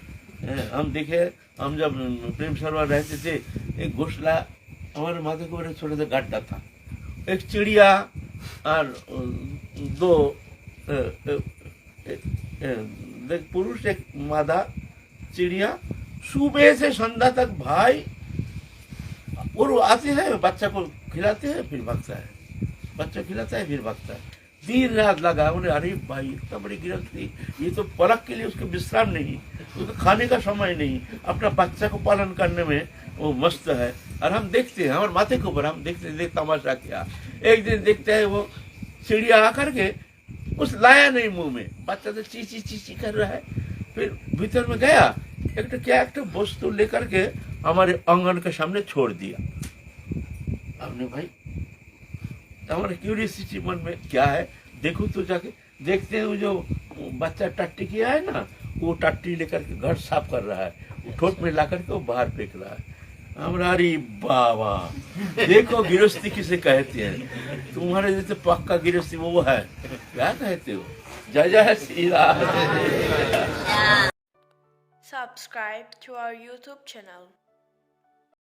हम देखे, हम जब प्रेम सरोवर रहते थे, एक घोसला हमारे माथे को एक छोटा सा गड्ढा था, एक चिड़िया और दो एक पुरुष एक मादा चिड़िया सुबह से संध्या तक भाई, और वो आते हैं बच्चा को खिलाते हैं फिर भागता है, बच्चा खिलाता है फिर भागता है। दिन रात लगा उन्हें। अरे भाई इतना बड़ी गृहस्थी, ये तो पलक के लिए उसके विश्राम नहीं, उसको खाने का समय नहीं, अपना बच्चा को पालन करने में वो मस्त है। और हम देखते हैं हमारे माथे के ऊपर, हम देखते तमाशा क्या। एक दिन देखते हैं वो चिड़िया आकर के कुछ लाया नहीं मुंह में, बच्चा तो चीची चीची कर रहा है। फिर भीतर में गया, एक वस्तु लेकर के हमारे आंगन के सामने छोड़ दिया। हमने भाई हमारे क्यूरियसिटी मन में क्या है, देखो तो जाके देखते हैं वो जो बच्चा टट्टी किया है ना, वो टट्टी लेकर के घर साफ कर रहा है, वो ठोट में ला करके वो बाहर फेंक रहा है। हमारी बाबा देखो गृहस्थी किसे कहते हैं। तुम्हारे जैसे पक्का गृहस्थी वो है, क्या कहते हो? जय जय Shri Ram. Subscribe to our YouTube channel.